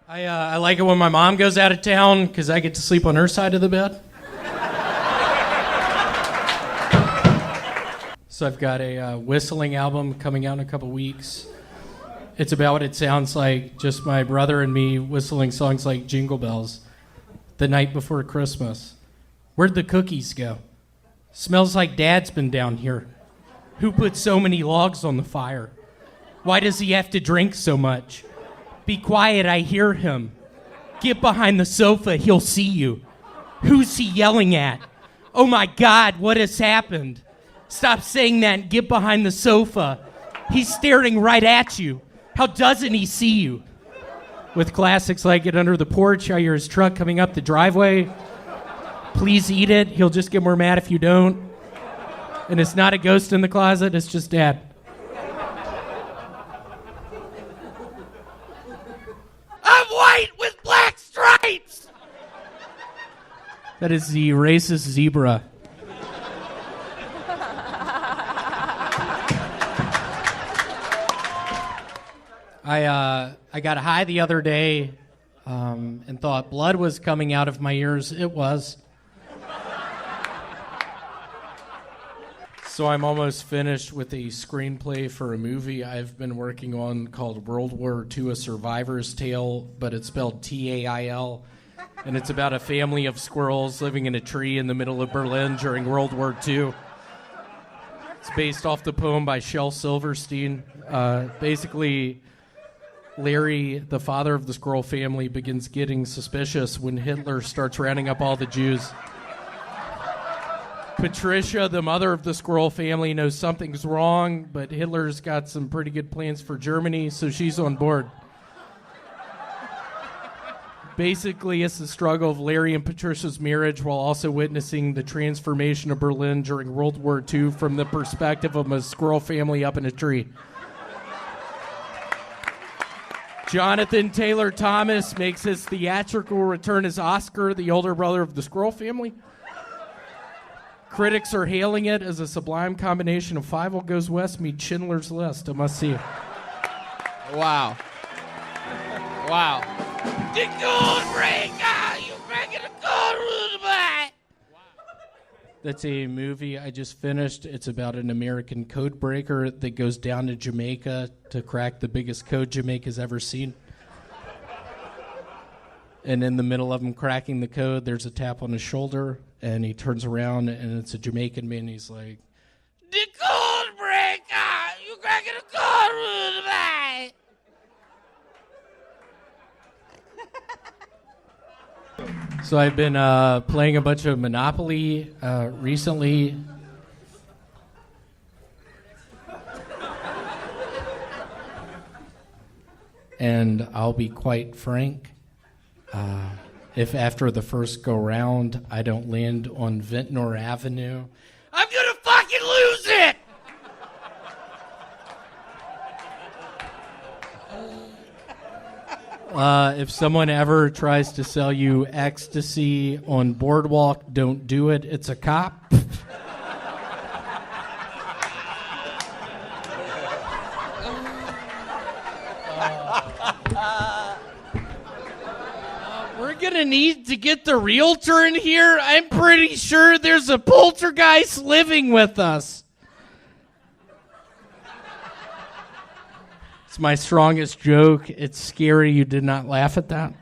I like it when my mom goes out of town because I get to sleep on her side of the bed. So I've got a whistling album coming out in a couple weeks. It's about what it sounds like, just my brother and me whistling songs like Jingle Bells. The night before Christmas. Where'd the cookies go? Smells like Dad's been down here. Who put so many logs on the fire? Why does he have to drink so much? Be quiet, I hear him. Get behind the sofa, he'll see you. Who's he yelling at? Oh my God, what has happened? Stop saying that and get behind the sofa. He's staring right at you. How doesn't he see you? With classics like Get Under the Porch, I hear his truck coming up the driveway. Please eat it, he'll just get more mad if you don't. And it's not a ghost in the closet, it's just Dad. I'm white with black stripes! That is the racist zebra. I got high the other day and thought blood was coming out of my ears. It was. So I'm almost finished with a screenplay for a movie I've been working on called World War II, A Survivor's Tale, but it's spelled T-A-I-L. And it's about a family of squirrels living in a tree in the middle of Berlin during World War II. It's based off the poem by Shel Silverstein. Basically, Larry, the father of the squirrel family, begins getting suspicious when Hitler starts rounding up all the Jews. Patricia, the mother of the squirrel family, knows something's wrong, but Hitler's got some pretty good plans for Germany, so she's on board. Basically, it's the struggle of Larry and Patricia's marriage while also witnessing the transformation of Berlin during World War II from the perspective of a squirrel family up in a tree. Jonathan Taylor Thomas makes his theatrical return as Oscar, the older brother of the squirrel family. Critics are hailing it as a sublime combination of Five Will Goes West meets Schindler's List. A must-see. Wow. Wow. The code breaker! You breaking the code, rude boy! That's a movie I just finished. It's about an American code breaker that goes down to Jamaica to crack the biggest code Jamaica's ever seen. And in the middle of him cracking the code, there's a tap on his shoulder, and he turns around, and it's a Jamaican man. He's like, The code breaker! You cracking the code, rude boy! So I've been playing a bunch of Monopoly recently. And I'll be quite frank, if after the first go-round I don't land on Ventnor Avenue, I'm gonna fucking lose it! if someone ever tries to sell you ecstasy on Boardwalk, don't do it. It's a cop. We're gonna need to get the realtor in here. I'm pretty sure there's a poltergeist living with us. It's my strongest joke. It's scary you did not laugh at that.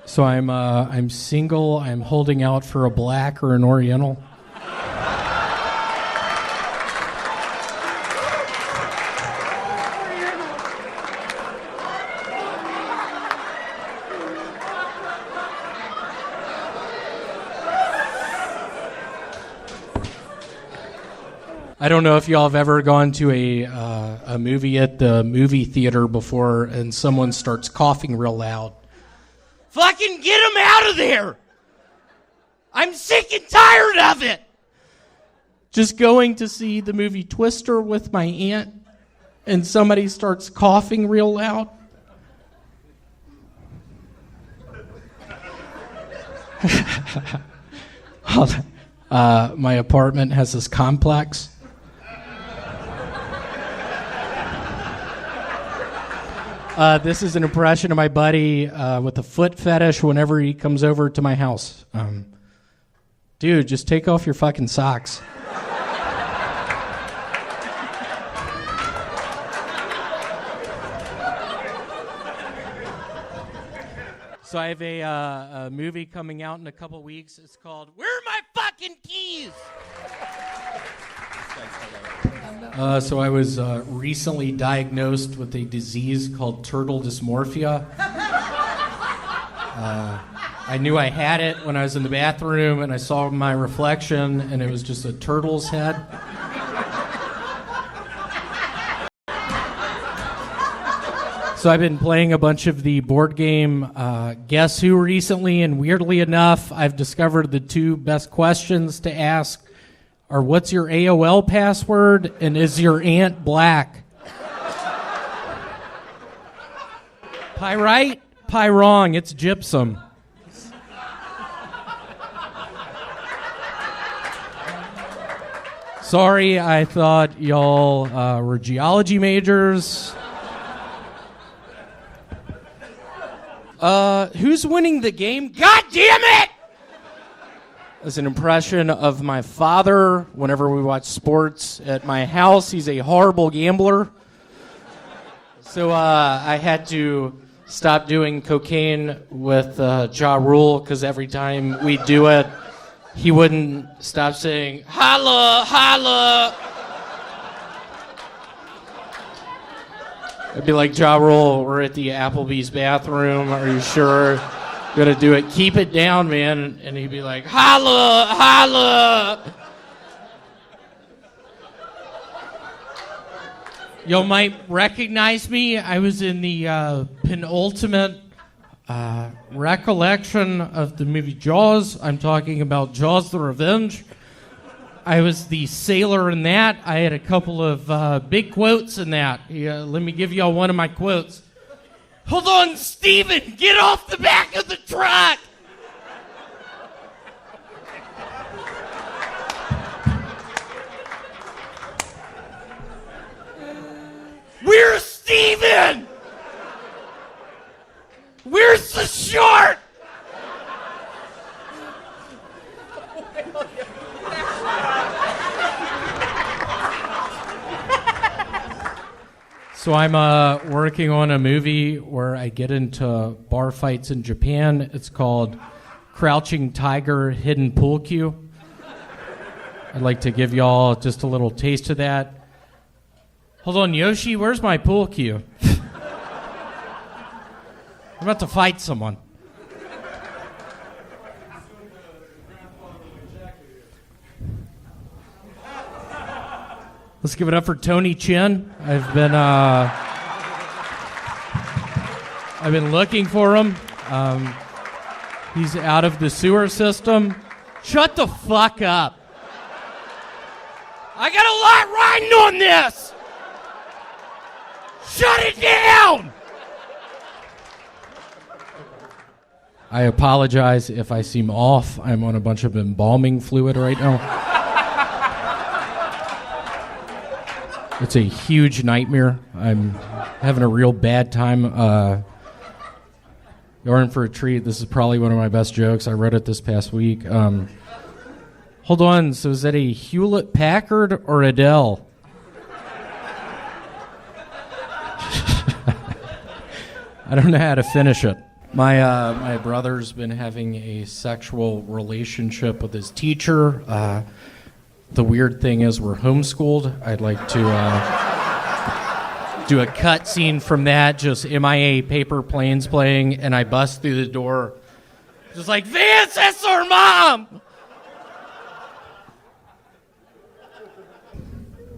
So I'm single. I'm holding out for a black or an Oriental. I don't know if y'all have ever gone to a movie at the movie theater before and someone starts coughing real loud. Fucking get him out of there! I'm sick and tired of it! Just going to see the movie Twister with my aunt and somebody starts coughing real loud. My apartment has this complex. This is an impression of my buddy with a foot fetish whenever he comes over to my house. Dude, just take off your fucking socks. So I have a movie coming out in a couple weeks. It's called Where are my fucking keys? So I was recently diagnosed with a disease called turtle dysmorphia. I knew I had it when I was in the bathroom and I saw my reflection and it was just a turtle's head. So I've been playing a bunch of the board game Guess Who recently, and weirdly enough, I've discovered the two best questions to ask are what's your AOL password and is your aunt black? Pie right, pie wrong, it's gypsum. Sorry, I thought y'all were geology majors. Who's winning the game? God damn it! As an impression of my father, whenever we watch sports at my house, he's a horrible gambler. So I had to stop doing cocaine with Ja Rule because every time we do it, he wouldn't stop saying, holla, holla. I'd be like, Ja Rule, we're at the Applebee's bathroom. Are you sure? Gonna do it. Keep it down, man. And he'd be like, holla, holla. Y'all might recognize me. I was in the penultimate recollection of the movie Jaws. I'm talking about Jaws the Revenge. I was the sailor in that. I had a couple of big quotes in that. Let me give y'all one of my quotes. Hold on, Steven! Get off the back of the truck! Where's Steven? Where's the short? So I'm working on a movie where I get into bar fights in Japan. It's called Crouching Tiger, Hidden Pool Cue. I'd like to give y'all just a little taste of that. Hold on, Yoshi, where's my pool cue? I'm about to fight someone. Let's give it up for Tony Chin. I've been looking for him. He's out of the sewer system. Shut the fuck up. I got a lot riding on this. Shut it down. I apologize if I seem off. I'm on a bunch of embalming fluid right now. It's a huge nightmare. I'm having a real bad time. You're in for a treat. This is probably one of my best jokes. I wrote it this past week. Hold on. So is that a Hewlett Packard or a Dell? I don't know how to finish it. My brother's been having a sexual relationship with his teacher. The weird thing is we're homeschooled. I'd like to do a cut scene from that, just MIA paper planes playing, and I bust through the door. Just like, Vance, that's our mom!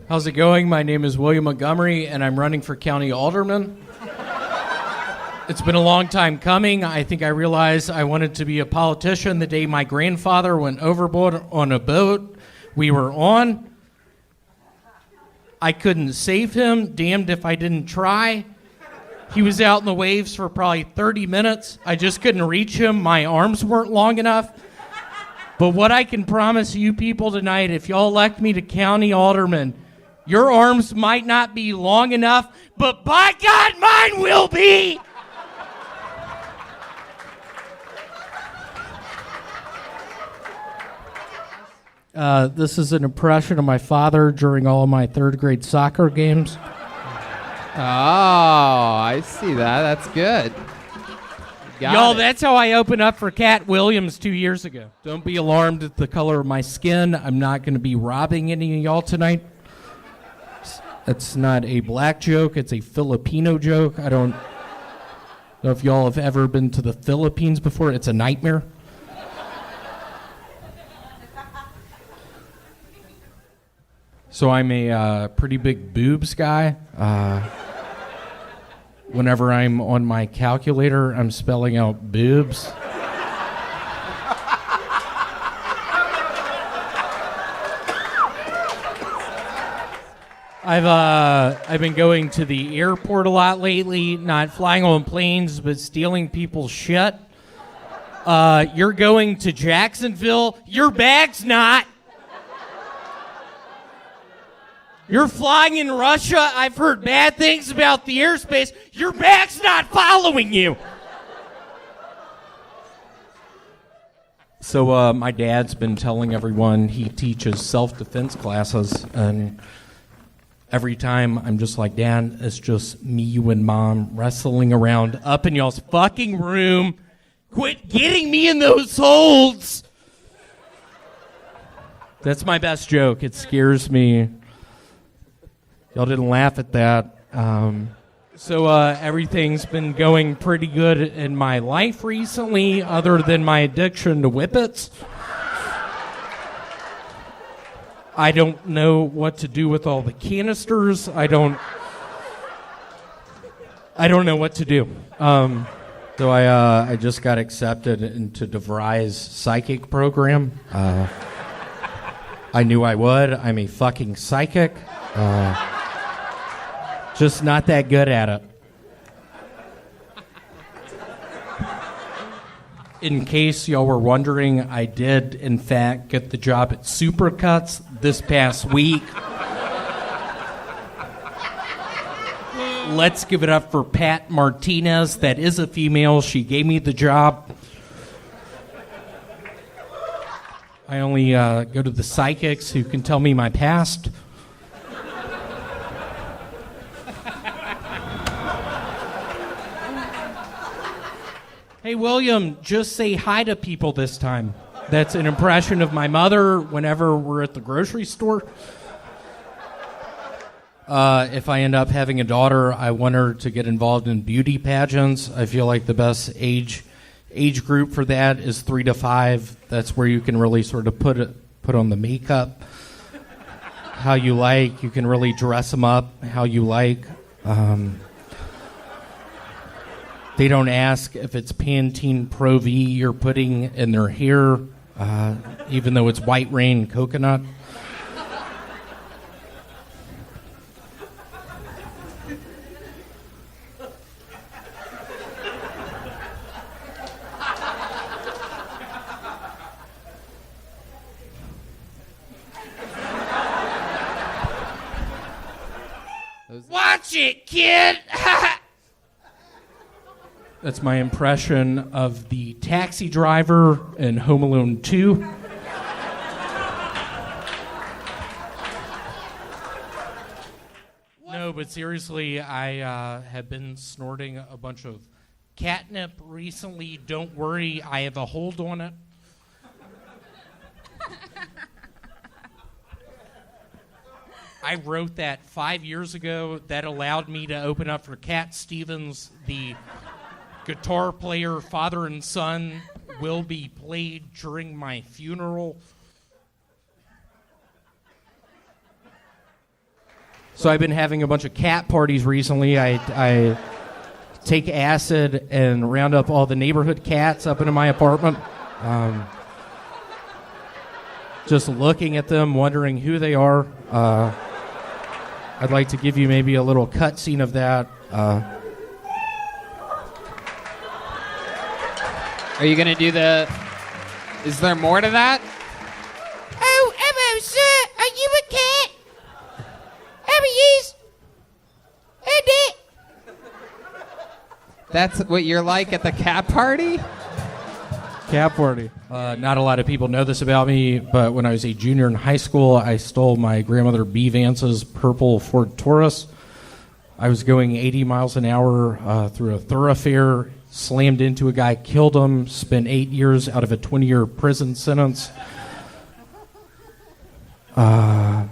How's it going? My name is William Montgomery, and I'm running for county alderman. It's been a long time coming. I think I realized I wanted to be a politician the day my grandfather went overboard on a boat we were on. I couldn't save him. Damned if I didn't try. He was out in the waves for probably 30 minutes. I just couldn't reach him. My arms weren't long enough. But what I can promise you people tonight, if y'all elect me to county alderman, Your arms might not be long enough, but by God, mine will be! This is an impression of my father during all of my third grade soccer games. Oh, I see that. That's good. Y'all, that's how I opened up for Cat Williams 2 years ago. Don't be alarmed at the color of my skin. I'm not going to be robbing any of y'all tonight. It's not a black joke. It's a Filipino joke. I don't know if y'all have ever been to the Philippines before. It's a nightmare. So I'm a pretty big boobs guy. Whenever I'm on my calculator, I'm spelling out boobs. I've been going to the airport a lot lately, not flying on planes, but stealing people's shit. You're going to Jacksonville. Your bag's not. You're flying in Russia. I've heard bad things about the airspace. Your bag's not following you. So my dad's been telling everyone he teaches self-defense classes, and every time I'm just like, Dad, it's just me, you, and Mom wrestling around up in y'all's fucking room. Quit getting me in those holds. That's my best joke. It scares me. Y'all didn't laugh at that. So everything's been going pretty good in my life recently, other than my addiction to whippets. I don't know what to do with all the canisters. I don't know what to do. So I just got accepted into DeVry's psychic program. I knew I would. I'm a fucking psychic. Just not that good at it. In case y'all were wondering, I did, in fact, get the job at Supercuts this past week. Let's give it up for Pat Martinez. That is a female. She gave me the job. I only go to the psychics who can tell me my past. Hey, William, just say hi to people this time. That's an impression of my mother whenever we're at the grocery store. If I end up having a daughter, I want her to get involved in beauty pageants. I feel like the best age group for that is 3 to 5. That's where you can really sort of put on the makeup how you like. You can really dress them up how you like. They don't ask if it's Pantene Pro V you're putting in their hair, even though it's White Rain coconut. Watch it, kid! That's my impression of the taxi driver in Home Alone 2. No, but seriously, I have been snorting a bunch of catnip recently. Don't worry, I have a hold on it. I wrote that 5 years ago. That allowed me to open up for Cat Stevens, the guitar player, father and son, will be played during my funeral. So I've been having a bunch of cat parties recently. I take acid and round up all the neighborhood cats up into my apartment. Just looking at them, wondering who they are. I'd like to give you maybe a little cutscene of that. Are you going to do the... Is there more to that? Oh, hello, sir. Are you a cat? That's what you're like at the cat party? Cat party. Not a lot of people know this about me, but when I was a junior in high school, I stole my grandmother B. Vance's purple Ford Taurus. I was going 80 miles an hour through a thoroughfare, slammed into a guy, killed him, spent 8 years out of a 20-year prison sentence. Got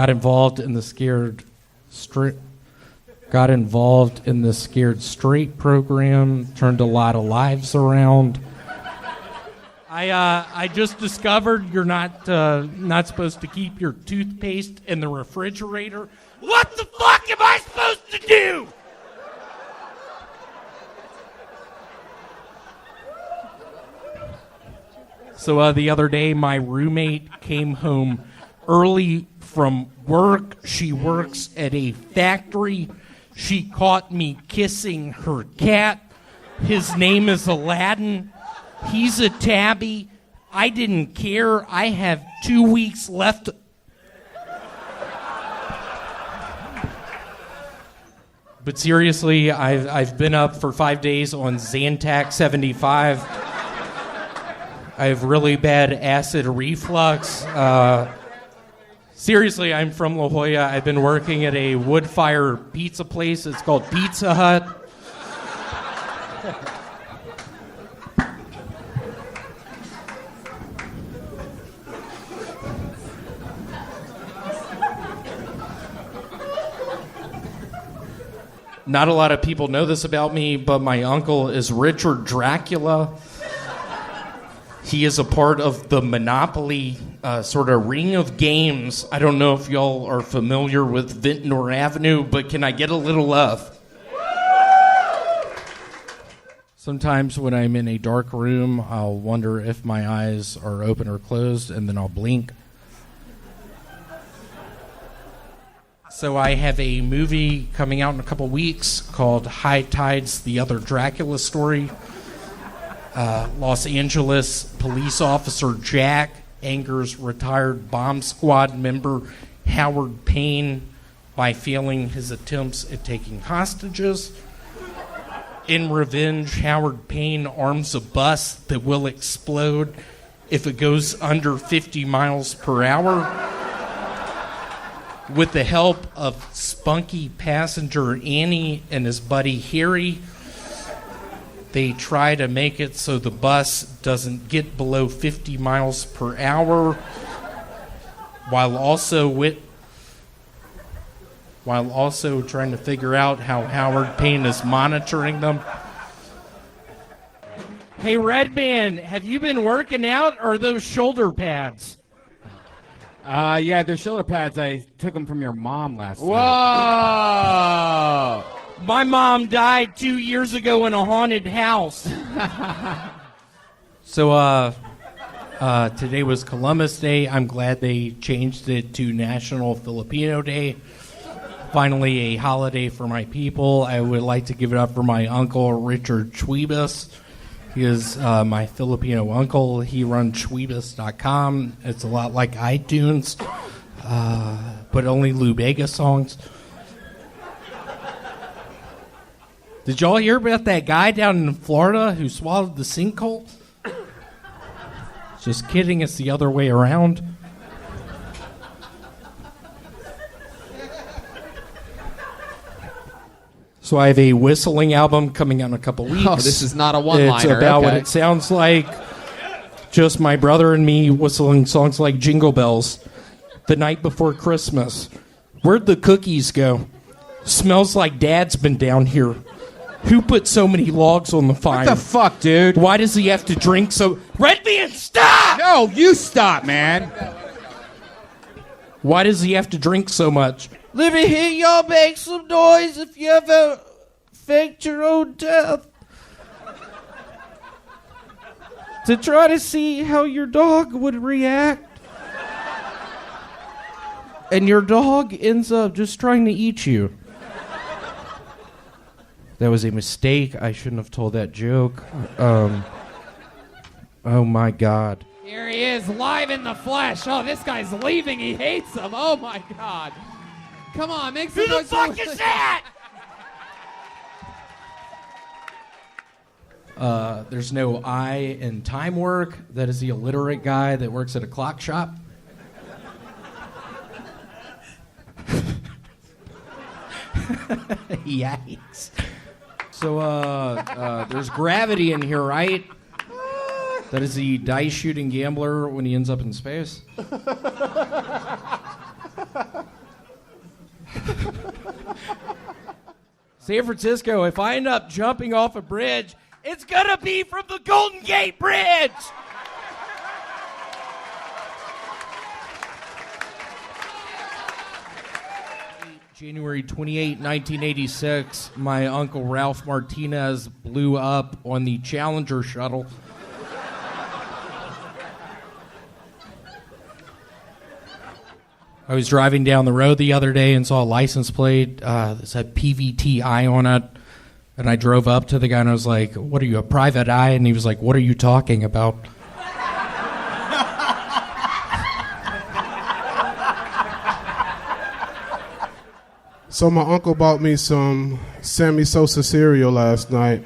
involved in the Scared Straight program, turned a lot of lives around. I just discovered you're not supposed to keep your toothpaste in the refrigerator. What the fuck am I supposed to do? So the other day, my roommate came home early from work. She works at a factory. She caught me kissing her cat. His name is Aladdin. He's a tabby. I didn't care. I have 2 weeks left. But seriously, I've been up for 5 days on Zantac 75. I have really bad acid reflux. Seriously, I'm from La Jolla. I've been working at a wood fire pizza place. It's called Pizza Hut. Not a lot of people know this about me, but my uncle is Richard Dracula. He is a part of the Monopoly sort of ring of games. I don't know if y'all are familiar with Ventnor Avenue, but can I get a little love? Sometimes when I'm in a dark room, I'll wonder if my eyes are open or closed, and then I'll blink. So I have a movie coming out in a couple weeks called High Tides, The Other Dracula Story. Los Angeles police officer Jack angers retired bomb squad member Howard Payne by failing his attempts at taking hostages. In revenge, Howard Payne arms a bus that will explode if it goes under 50 miles per hour. With the help of spunky passenger Annie and his buddy Harry, they try to make it so the bus doesn't get below 50 miles per hour, while also trying to figure out how Howard Payne is monitoring them. Hey, Redman, have you been working out, or are those shoulder pads? Yeah, they're shoulder pads. I took them from your mom last night. Whoa! My mom died 2 years ago in a haunted house. So, today was Columbus Day. I'm glad they changed it to National Filipino Day. Finally, a holiday for my people. I would like to give it up for my uncle, Richard Chuibas. He is my Filipino uncle. He runs chuibas.com. It's a lot like iTunes, but only Lou Bega songs. Did y'all hear about that guy down in Florida who swallowed the sinkhole? Just kidding, it's the other way around. So I have a whistling album coming out in a couple weeks. Oh, this is not a one-liner. It's about what okay. it sounds like. Just my brother and me whistling songs like Jingle Bells. The Night Before Christmas. Where'd the cookies go? Smells like Dad's been down here. Who put so many logs on the fire? What the fuck, dude? Why does he have to drink so... Redman, stop! No, you stop, man. Why does he have to drink so much? Let me hear y'all make some noise if you ever faked your own death. To try to see how your dog would react. And your dog ends up just trying to eat you. That was a mistake. I shouldn't have told that joke. Oh my God. Here he is, live in the flesh. Oh, this guy's leaving. He hates him. Oh, my God. Come on, make some noise. Who the fuck is that? There's no I in time work. That is the illiterate guy that works at a clock shop. Yikes. So there's gravity in here, right? That is the dice shooting gambler when he ends up in space. San Francisco, if I end up jumping off a bridge, it's gonna be from the Golden Gate Bridge! January 28, 1986, my uncle Ralph Martinez blew up on the Challenger shuttle. I was driving down the road the other day and saw a license plate that said PVTI on it. And I drove up to the guy and I was like, "What are you, a private eye?" And he was like, "What are you talking about?" So my uncle bought me some Sammy Sosa cereal last night.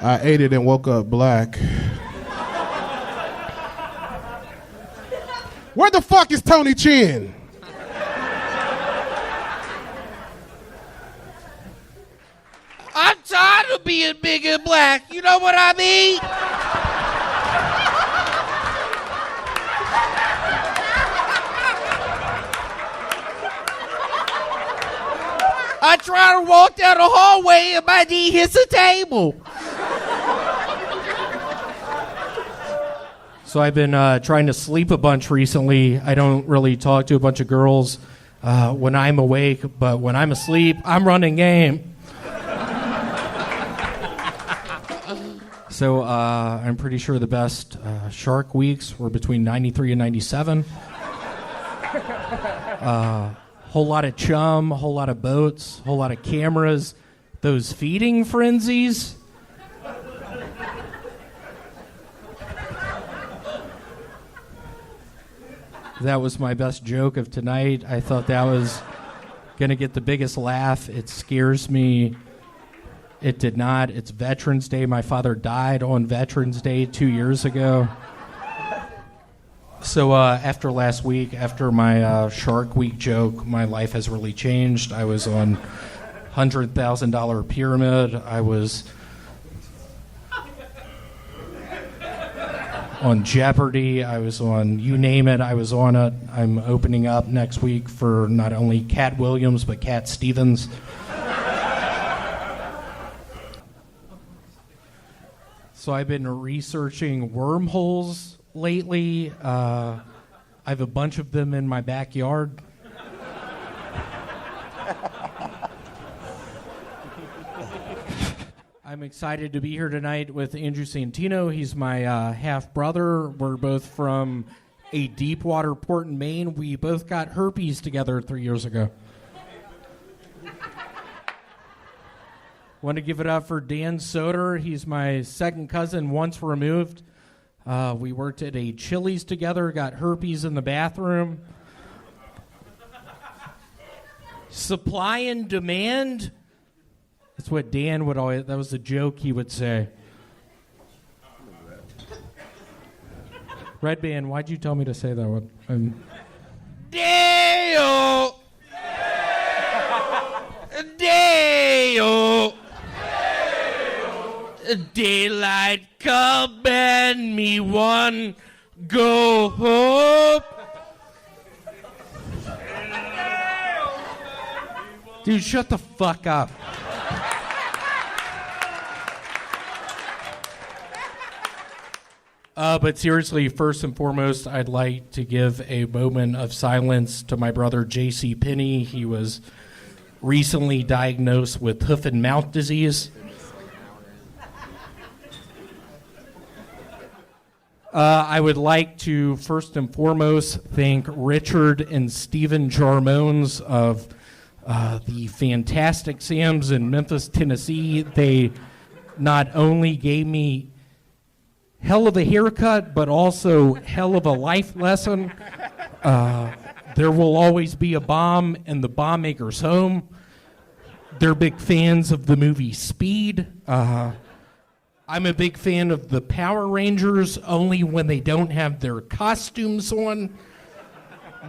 I ate it and woke up black. Where the fuck is Tony Chin? I'm tired of being big and black. You know what I mean? I try to walk down the hallway and my knee hits the table. So I've been trying to sleep a bunch recently. I don't really talk to a bunch of girls when I'm awake, but when I'm asleep, I'm running game. So I'm pretty sure the best Shark weeks were between 93 and 97. Whole lot of chum, whole lot of boats, whole lot of cameras. Those feeding frenzies. That was my best joke of tonight. I thought that was going to get the biggest laugh. It scares me. It did not. It's Veterans Day. My father died on Veterans Day 2 years ago. So after last week, after my Shark Week joke, my life has really changed. I was on $100,000 pyramid. I was on Jeopardy. I was on you name it. I was on it. I'm opening up next week for not only Cat Williams, but Cat Stevens. So I've been researching wormholes lately. I have a bunch of them in my backyard. I'm excited to be here tonight with Andrew Santino. He's my half-brother. We're both from a deep water port in Maine. We both got herpes together 3 years ago. Want to give it up for Dan Soder. He's my second cousin, once removed. We worked at a Chili's together, got herpes in the bathroom. Supply and demand. That's what Dan would always, that was the joke he would say. Red Band, why'd you tell me to say that one? Dale! Dale! Daylight come and me one go home. Dude, shut the fuck up. But seriously, first and foremost, I'd like to give a moment of silence to my brother J.C. Penney. He was recently diagnosed with hoof and mouth disease. I would like to first and foremost thank Richard and Stephen Jarmones of the Fantastic Sam's in Memphis, Tennessee. They not only gave me hell of a haircut, but also hell of a life lesson. There will always be a bomb in the bomb maker's home. They're big fans of the movie Speed. I'm a big fan of the Power Rangers, only when they don't have their costumes on.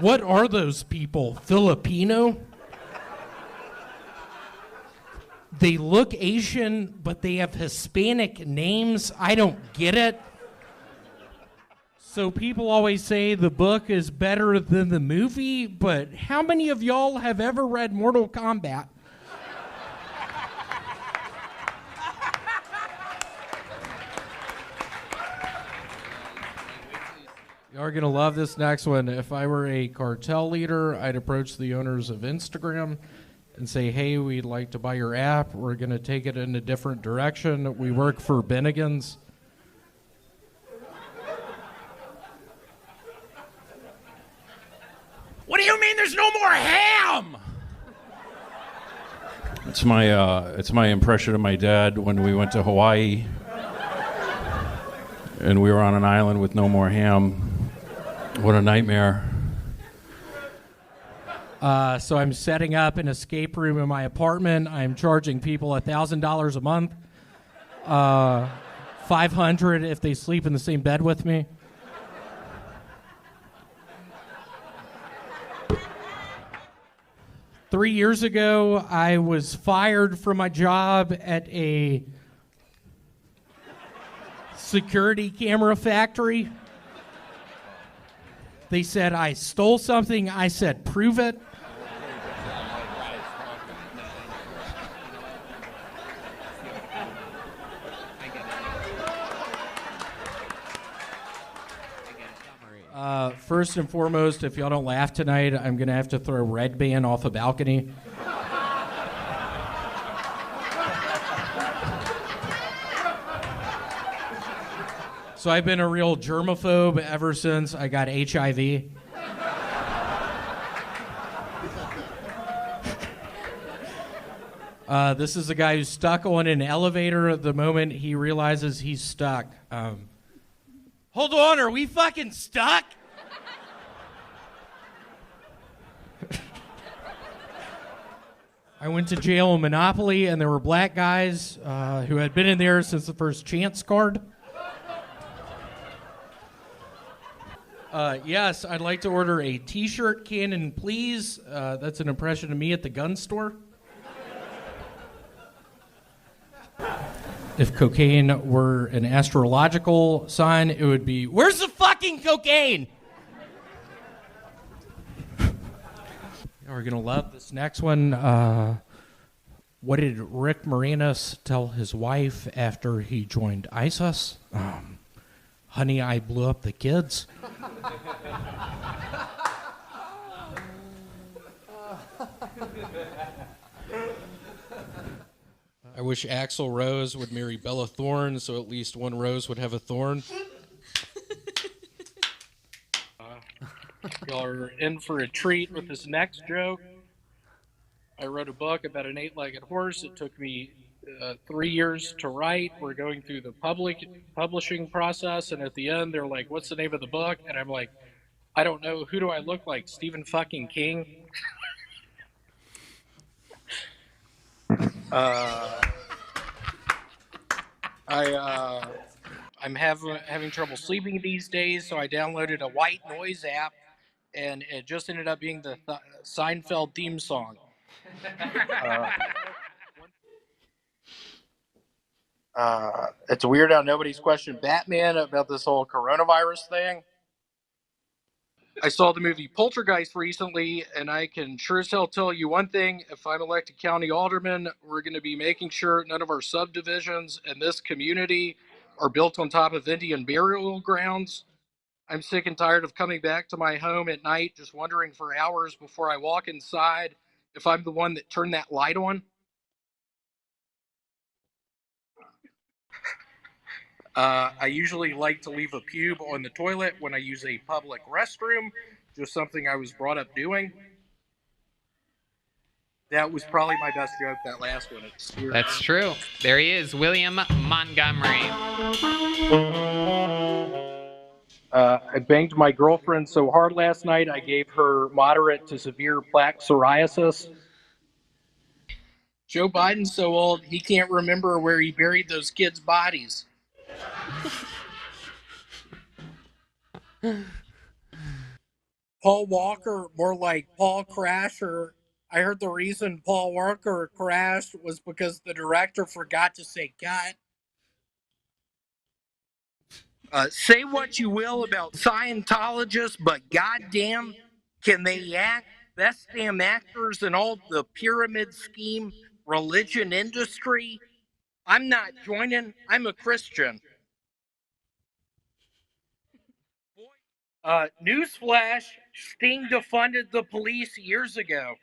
What are those people? Filipino? They look Asian, but they have Hispanic names. I don't get it. So people always say the book is better than the movie, but how many of y'all have ever read Mortal Kombat? Y'all are going to love this next one. If I were a cartel leader, I'd approach the owners of Instagram and say, hey, we'd like to buy your app. We're going to take it in a different direction. We work for Bennigan's. What do you mean there's no more ham? It's my impression of my dad when we went to Hawaii and we were on an island with no more ham. What a nightmare. So I'm setting up an escape room in my apartment. I'm charging people $1,000 a month, $500 if they sleep in the same bed with me. Three years ago, I was fired from my job at a security camera factory. They said I stole something. I said, prove it. First and foremost, if y'all don't laugh tonight, I'm going to have to throw Red Band off a balcony. So I've been a real germaphobe ever since I got HIV. This is a guy who's stuck on an elevator at the moment he realizes he's stuck. Hold on, are we fucking stuck? I went to jail in Monopoly, and there were black guys who had been in there since the first chance card. Yes, I'd like to order a T-shirt cannon, please. That's an impression of me at the gun store. If cocaine were an astrological sign, it would be, where's the fucking cocaine? We're going to love this next one. What did Rick Moranis tell his wife after he joined ISIS? Honey, I blew up the kids. I wish Axl Rose would marry Bella Thorne so at least one rose would have a thorn. Y'all are in for a treat with this next joke. I wrote a book about an eight-legged horse. It took me 3 years to write. We're going through the publishing process, and at the end, they're like, what's the name of the book? And I'm like, I don't know. Who do I look like? Stephen fucking King? I'm having trouble sleeping these days, so I downloaded a white noise app, and it just ended up being the Seinfeld theme song. It's weird how nobody's questioned Batman about this whole coronavirus thing. I saw the movie Poltergeist recently, and I can sure as hell tell you one thing. If I'm elected county alderman, we're going to be making sure none of our subdivisions in this community are built on top of Indian burial grounds. I'm sick and tired of coming back to my home at night just wondering for hours before I walk inside if I'm the one that turned that light on. I usually like to leave a pube on the toilet when I use a public restroom, just something I was brought up doing. That was probably my best joke, that last one. That's true. There he is, William Montgomery. I banged my girlfriend so hard last night, I gave her moderate to severe plaque psoriasis. Joe Biden's so old he can't remember where he buried those kids' bodies. Paul Walker, more like Paul Crasher. I heard the reason Paul Walker crashed was because the director forgot to say cut. Say what you will about Scientologists, but goddamn, can they act? Best damn actors in all the pyramid scheme religion industry. I'm not joining. I'm a Christian. Newsflash: Sting defunded the police years ago.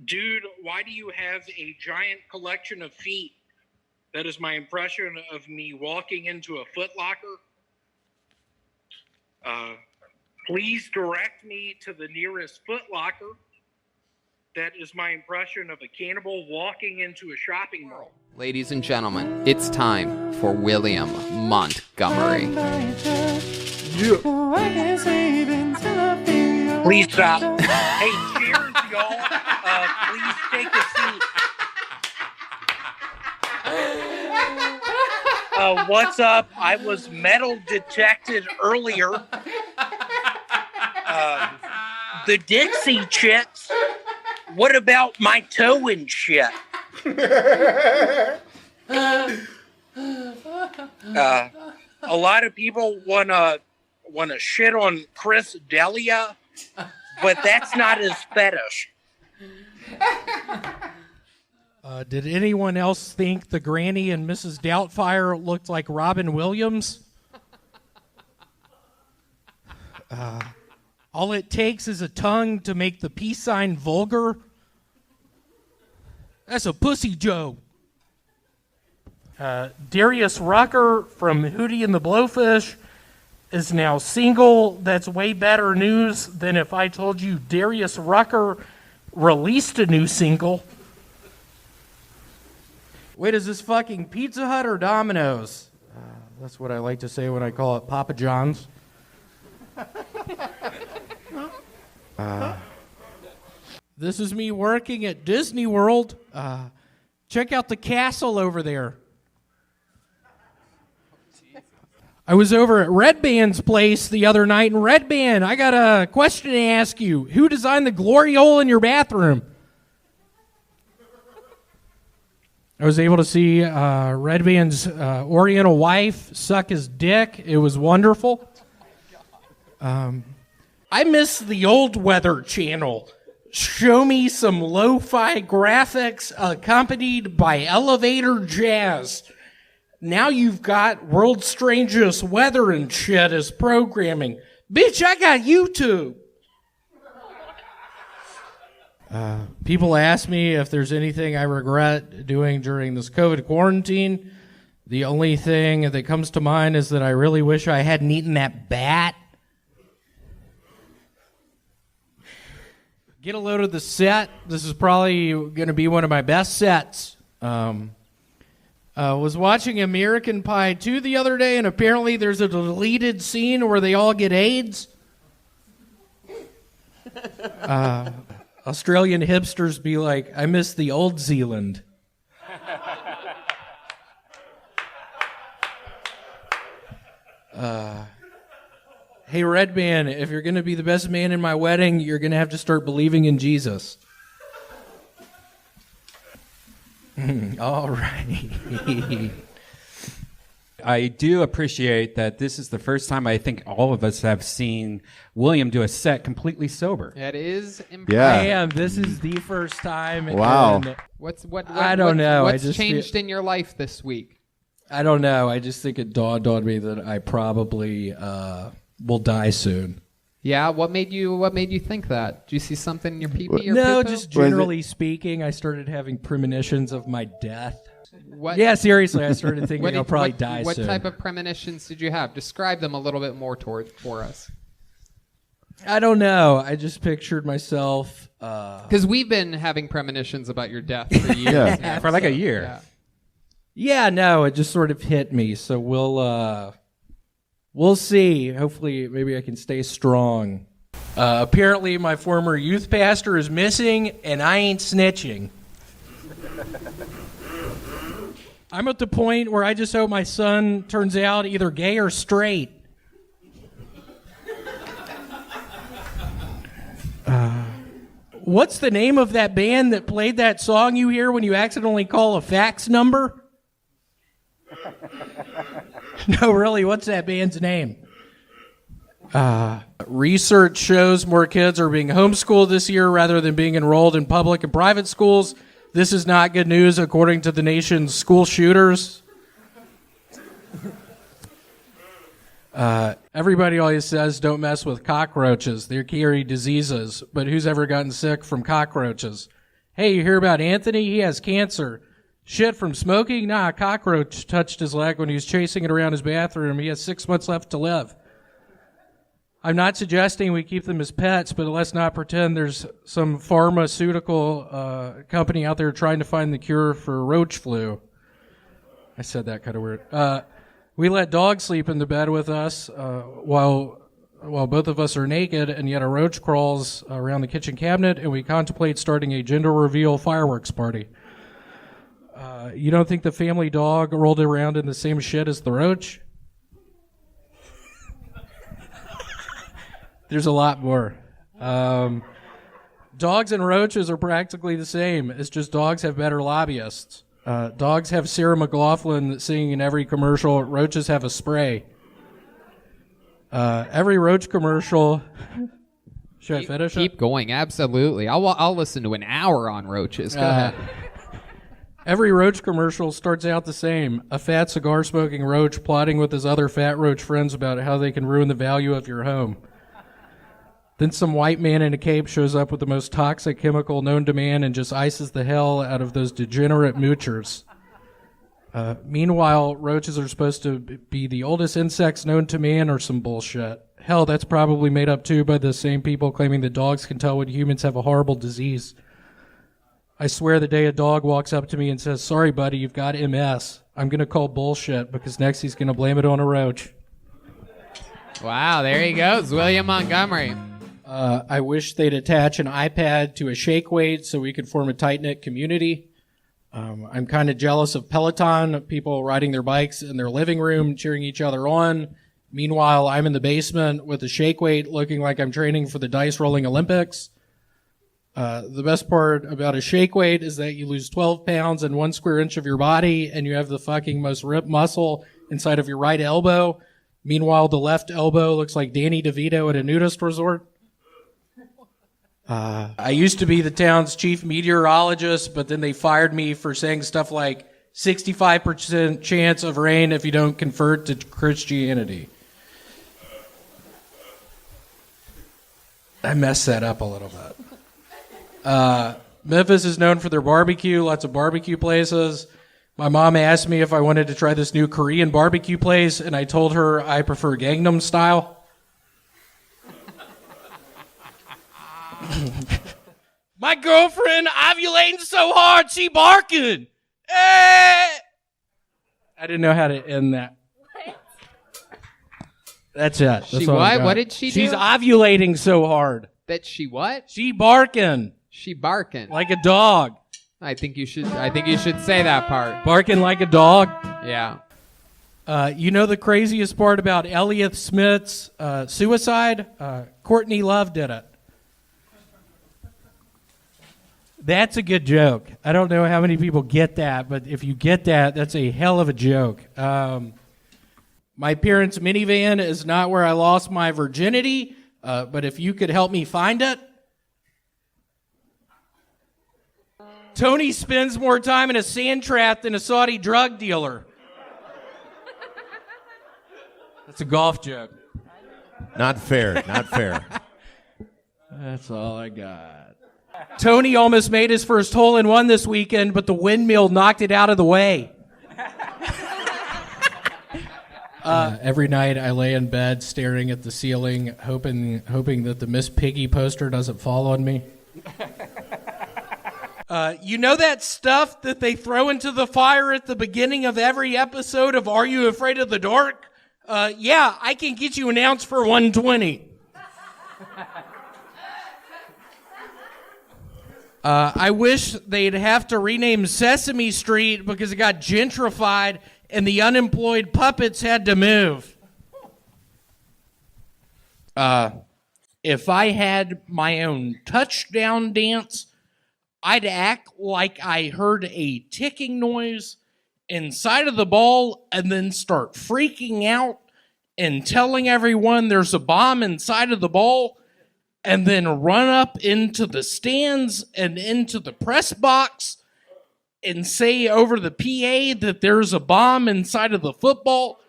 Dude, why do you have a giant collection of feet? That is my impression of me walking into a Foot Locker. Please direct me to the nearest Foot Locker. That is my impression of a cannibal walking into a shopping mall. Ladies and gentlemen, it's time for William Montgomery. Please stop. Hey, cheers, y'all. Please take a seat. What's up? I was metal detected earlier. The Dixie Chicks. What about my toe and shit? A lot of people wanna shit on Chris D'Elia, but that's not his fetish. Did anyone else think the Granny and Mrs. Doubtfire looked like Robin Williams? All it takes is a tongue to make the peace sign vulgar. That's a pussy joke. Darius Rucker from Hootie and the Blowfish is now single. That's way better news than if I told you Darius Rucker released a new single. Wait, is this fucking Pizza Hut or Domino's? That's what I like to say when I call it Papa John's. This is me working at Disney World. Check out the castle over there. I was over at Red Band's place the other night, and Red Band, I got a question to ask you. Who designed the glory hole in your bathroom? I was able to see Red Band's Oriental wife suck his dick. It was wonderful. I miss the old Weather Channel. Show me some lo-fi graphics accompanied by elevator jazz. Now you've got World's Strangest Weather and shit as programming. Bitch, I got YouTube. People ask me if there's anything I regret doing during this COVID quarantine. The only thing that comes to mind is that I really wish I hadn't eaten that bat. Get a load of the set. This is probably going to be one of my best sets. Was watching American Pie 2 the other day, and apparently there's a deleted scene where they all get AIDS. Australian hipsters be like, I miss the old Zealand. Hey, Red Band, if you're going to be the best man in my wedding, you're going to have to start believing in Jesus. All right. I do appreciate that this is the first time I think all of us have seen William do a set completely sober. That is impressive. Yeah. I am. This is the first time. Wow. And I don't know. What's changed in your life this week? I don't know. I just think it dawned on me that I probably will die soon. Yeah, what made you think that? Did you see something in your pee-pee or No, poo-poo? just generally speaking, I started having premonitions of my death. What? Yeah, seriously, I started thinking I'll probably die What soon. type of premonitions did you have? Describe them a little bit more for us. I don't know. I just pictured myself. Because we've been having premonitions about your death for years. Yeah. now, For like so, a year. Yeah. Yeah, no, it just sort of hit me. So we'll see. Hopefully, maybe I can stay strong. Apparently, my former youth pastor is missing, and I ain't snitching. I'm at the point where I just hope my son turns out either gay or straight. What's the name of that band that played that song you hear when you accidentally call a fax number? No, really, what's that band's name? Research shows more kids are being homeschooled this year rather than being enrolled in public and private schools. This is not good news according to the nation's school shooters. Everybody always says don't mess with cockroaches. They carry diseases. But who's ever gotten sick from cockroaches? Hey, you hear about Anthony? He has cancer. Shit from smoking? Nah, a cockroach touched his leg when he was chasing it around his bathroom. He has 6 months left to live. I'm not suggesting we keep them as pets, but let's not pretend there's some pharmaceutical company out there trying to find the cure for roach flu. I said that kind of weird. We let dogs sleep in the bed with us while both of us are naked, and yet a roach crawls around the kitchen cabinet, and we contemplate starting a gender reveal fireworks party. You don't think the family dog rolled around in the same shit as the roach? There's a lot more. Dogs and roaches are practically the same. It's just dogs have better lobbyists. Dogs have Sarah McLachlan singing in every commercial. Roaches have a spray. Every roach commercial. Should I finish it? Keep going. Absolutely. I'll listen to an hour on roaches. Go ahead. Every roach commercial starts out the same. A fat cigar-smoking roach plotting with his other fat roach friends about how they can ruin the value of your home. Then some white man in a cape shows up with the most toxic chemical known to man and just ices the hell out of those degenerate moochers. Meanwhile, roaches are supposed to be the oldest insects known to man or some bullshit. Hell, that's probably made up too by the same people claiming that dogs can tell when humans have a horrible disease. I swear the day a dog walks up to me and says, "Sorry, buddy, you've got MS," I'm going to call bullshit because next he's going to blame it on a roach. Wow, there he goes, William Montgomery. I wish they'd attach an iPad to a shake weight so we could form a tight-knit community. I'm kind of jealous of Peloton, people riding their bikes in their living room, cheering each other on. Meanwhile, I'm in the basement with a shake weight looking like I'm training for the dice rolling Olympics. The best part about a shake weight is that you lose 12 pounds and 1 square inch of your body, and you have the fucking most ripped muscle inside of your right elbow. Meanwhile, the left elbow looks like Danny DeVito at a nudist resort. I used to be the town's chief meteorologist, but then they fired me for saying stuff like 65% chance of rain if you don't convert to Christianity. I messed that up a little bit. Memphis is known for their barbecue, lots of barbecue places. My mom asked me if I wanted to try this new Korean barbecue place, and I told her I prefer Gangnam Style. My girlfriend ovulating so hard she barking. I didn't know how to end that. That's it. That's She all I what? got. What did she do? She's ovulating so hard. That she what? She barking She barking. like a dog. I think you should say that part. Barking like a dog. Yeah. You know the craziest part about Elliot Smith's suicide? Courtney Love did it. That's a good joke. I don't know how many people get that, but if you get that, that's a hell of a joke. My parents' minivan is not where I lost my virginity, but if you could help me find it. Tony spends more time in a sand trap than a Saudi drug dealer. That's a golf joke. Not fair. Not fair. That's all I got. Tony almost made his first hole-in-one this weekend, but the windmill knocked it out of the way. Every night I lay in bed staring at the ceiling, hoping that the Miss Piggy poster doesn't fall on me. You know that stuff that they throw into the fire at the beginning of every episode of Are You Afraid of the Dark? Yeah, I can get you an ounce for $120. I wish they'd have to rename Sesame Street because it got gentrified and the unemployed puppets had to move. If I had my own touchdown dance, I'd act like I heard a ticking noise inside of the ball and then start freaking out and telling everyone there's a bomb inside of the ball and then run up into the stands and into the press box and say over the PA that there's a bomb inside of the football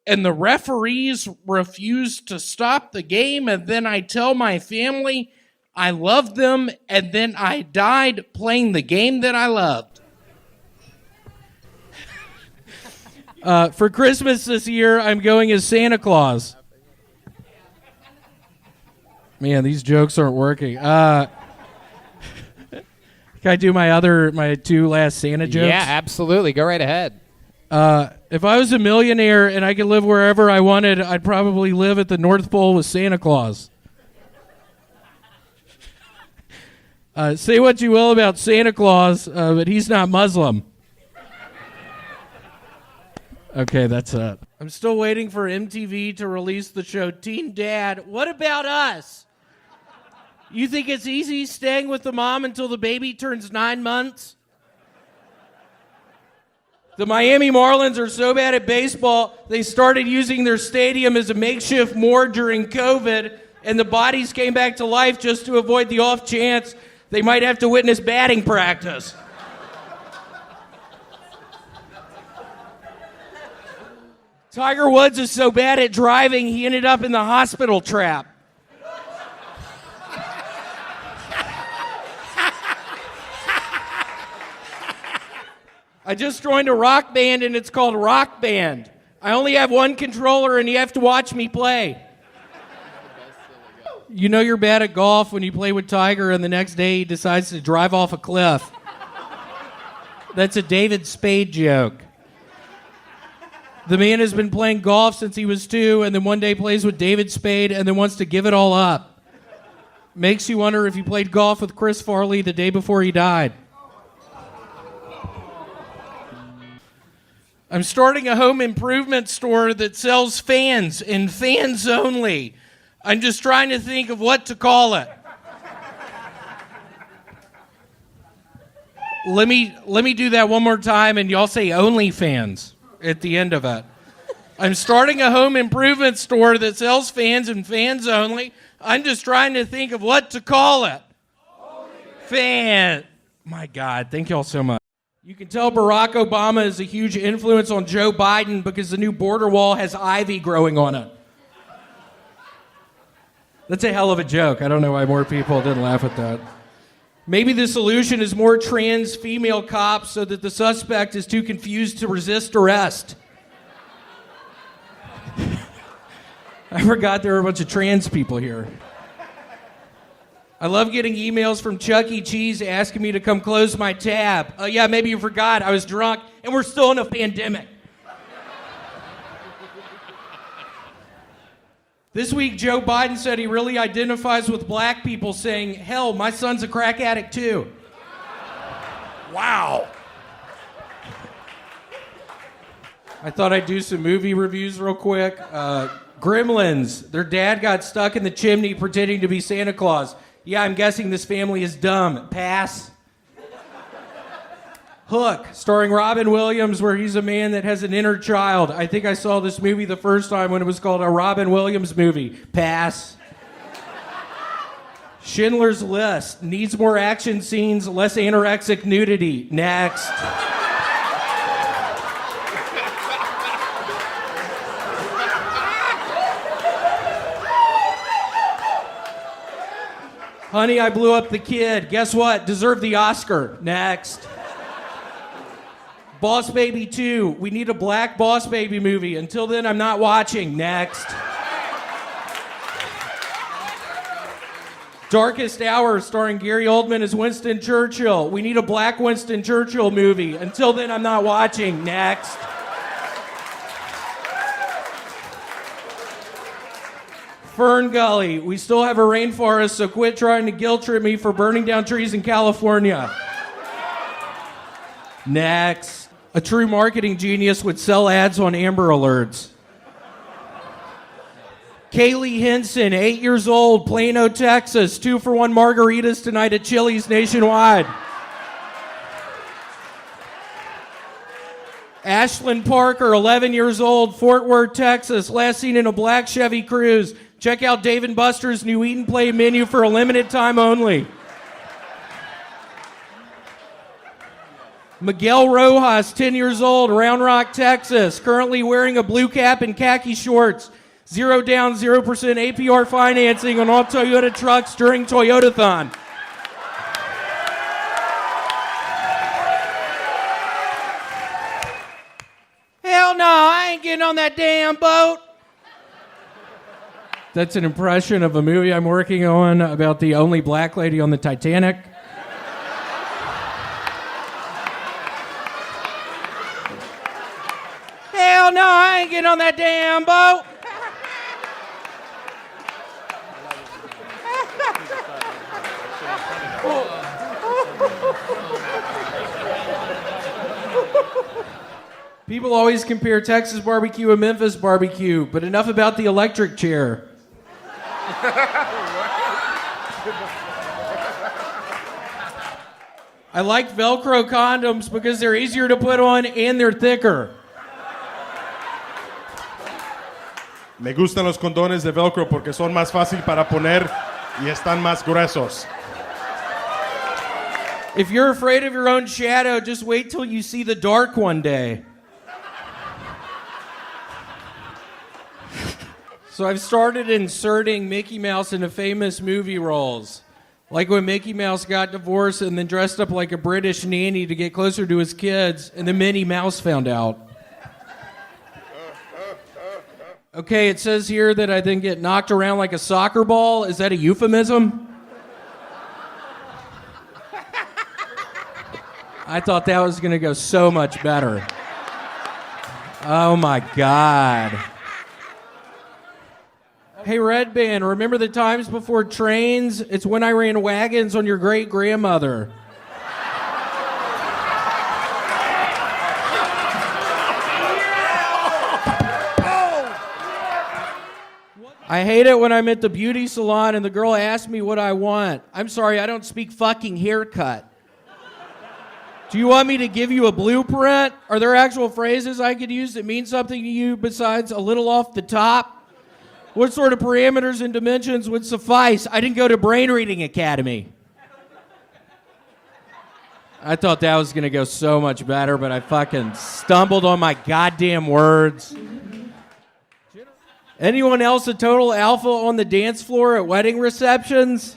and the referees refuse to stop the game, and then I tell my family I love them, and then I died playing the game that I loved. For Christmas this year, I'm going as Santa Claus. Man, these jokes aren't working. Can I do my two last Santa jokes? Yeah, absolutely. Go right ahead. If I was a millionaire and I could live wherever I wanted, I'd probably live at the North Pole with Santa Claus. Say what you will about Santa Claus, but he's not Muslim. Okay, that's it. I'm still waiting for MTV to release the show Teen Dad. What about us? You think it's easy staying with the mom until the baby turns 9 months? The Miami Marlins are so bad at baseball, they started using their stadium as a makeshift morgue during COVID, and the bodies came back to life just to avoid the off chance they might have to witness batting practice. Tiger Woods is so bad at driving, he ended up in the hospital trap. I just joined a rock band, and it's called Rock Band. I only have one controller, and you have to watch me play. You know you're bad at golf when you play with Tiger, and the next day he decides to drive off a cliff. That's a David Spade joke. The man has been playing golf since he was 2, and then one day plays with David Spade, and then wants to give it all up. Makes you wonder if he played golf with Chris Farley the day before he died. I'm starting a home improvement store that sells fans and fans only. I'm just trying to think of what to call it. Let me do that one more time, and y'all say OnlyFans at the end of it. I'm starting a home improvement store that sells fans and fans only. I'm just trying to think of what to call it. Fan. My God, thank y'all so much. You can tell Barack Obama is a huge influence on Joe Biden because the new border wall has ivy growing on it. That's a hell of a joke. I don't know why more people didn't laugh at that. Maybe the solution is more trans female cops so that the suspect is too confused to resist arrest. I forgot there were a bunch of trans people here. I love getting emails from Chuck E. Cheese asking me to come close my tab. Oh, yeah, maybe you forgot. I was drunk, and we're still in a pandemic. This week, Joe Biden said he really identifies with black people, saying, hell, my son's a crack addict, too. Wow. I thought I'd do some movie reviews real quick. Gremlins. Their dad got stuck in the chimney pretending to be Santa Claus. Yeah, I'm guessing this family is dumb. Pass. Hook, starring Robin Williams, where he's a man that has an inner child. I think I saw this movie the first time when it was called a Robin Williams movie. Pass. Schindler's List. Needs more action scenes, less anorexic nudity. Next. Honey, I Blew Up the Kid. Guess what? Deserved the Oscar. Next. Boss Baby 2. We need a black Boss Baby movie. Until then, I'm not watching. Next. Darkest Hour, starring Gary Oldman as Winston Churchill. We need a black Winston Churchill movie. Until then, I'm not watching. Next. Fern Gully. We still have a rainforest, so quit trying to guilt trip me for burning down trees in California. Next. A true marketing genius would sell ads on Amber Alerts. Kaylee Henson, 8 years old, Plano, Texas. 2-for-1 margaritas tonight at Chili's nationwide. Ashlyn Parker, 11 years old, Fort Worth, Texas. Last seen in a black Chevy Cruze. Check out Dave & Buster's new Eat and Play menu for a limited time only. Miguel Rojas, 10 years old, Round Rock, Texas. Currently wearing a blue cap and khaki shorts. 0 down, 0% APR financing on all Toyota trucks during Toyotathon. Hell no, I ain't getting on that damn boat. That's an impression of a movie I'm working on about the only black lady on the Titanic. Hell no, I ain't getting on that damn boat. People always compare Texas barbecue and Memphis barbecue, but enough about the electric chair. I like Velcro condoms because they're easier to put on and they're thicker. Me gustan los condones de Velcro porque son más fácil para poner y están más gruesos. If you're afraid of your own shadow, just wait till you see the dark one day. So I've started inserting Mickey Mouse into famous movie roles. Like when Mickey Mouse got divorced and then dressed up like a British nanny to get closer to his kids, and then Minnie Mouse found out. Okay, it says here that I then get knocked around like a soccer ball. Is that a euphemism? I thought that was going to go so much better. Oh my God. Hey, Red Band, remember the times before trains? It's when I ran wagons on your great-grandmother. I hate it when I'm at the beauty salon and the girl asks me what I want. I'm sorry, I don't speak fucking haircut. Do you want me to give you a blueprint? Are there actual phrases I could use that mean something to you besides a little off the top? What sort of parameters and dimensions would suffice? I didn't go to Brain Reading Academy. I thought that was going to go so much better, but I fucking stumbled on my goddamn words. Anyone else a total alpha on the dance floor at wedding receptions?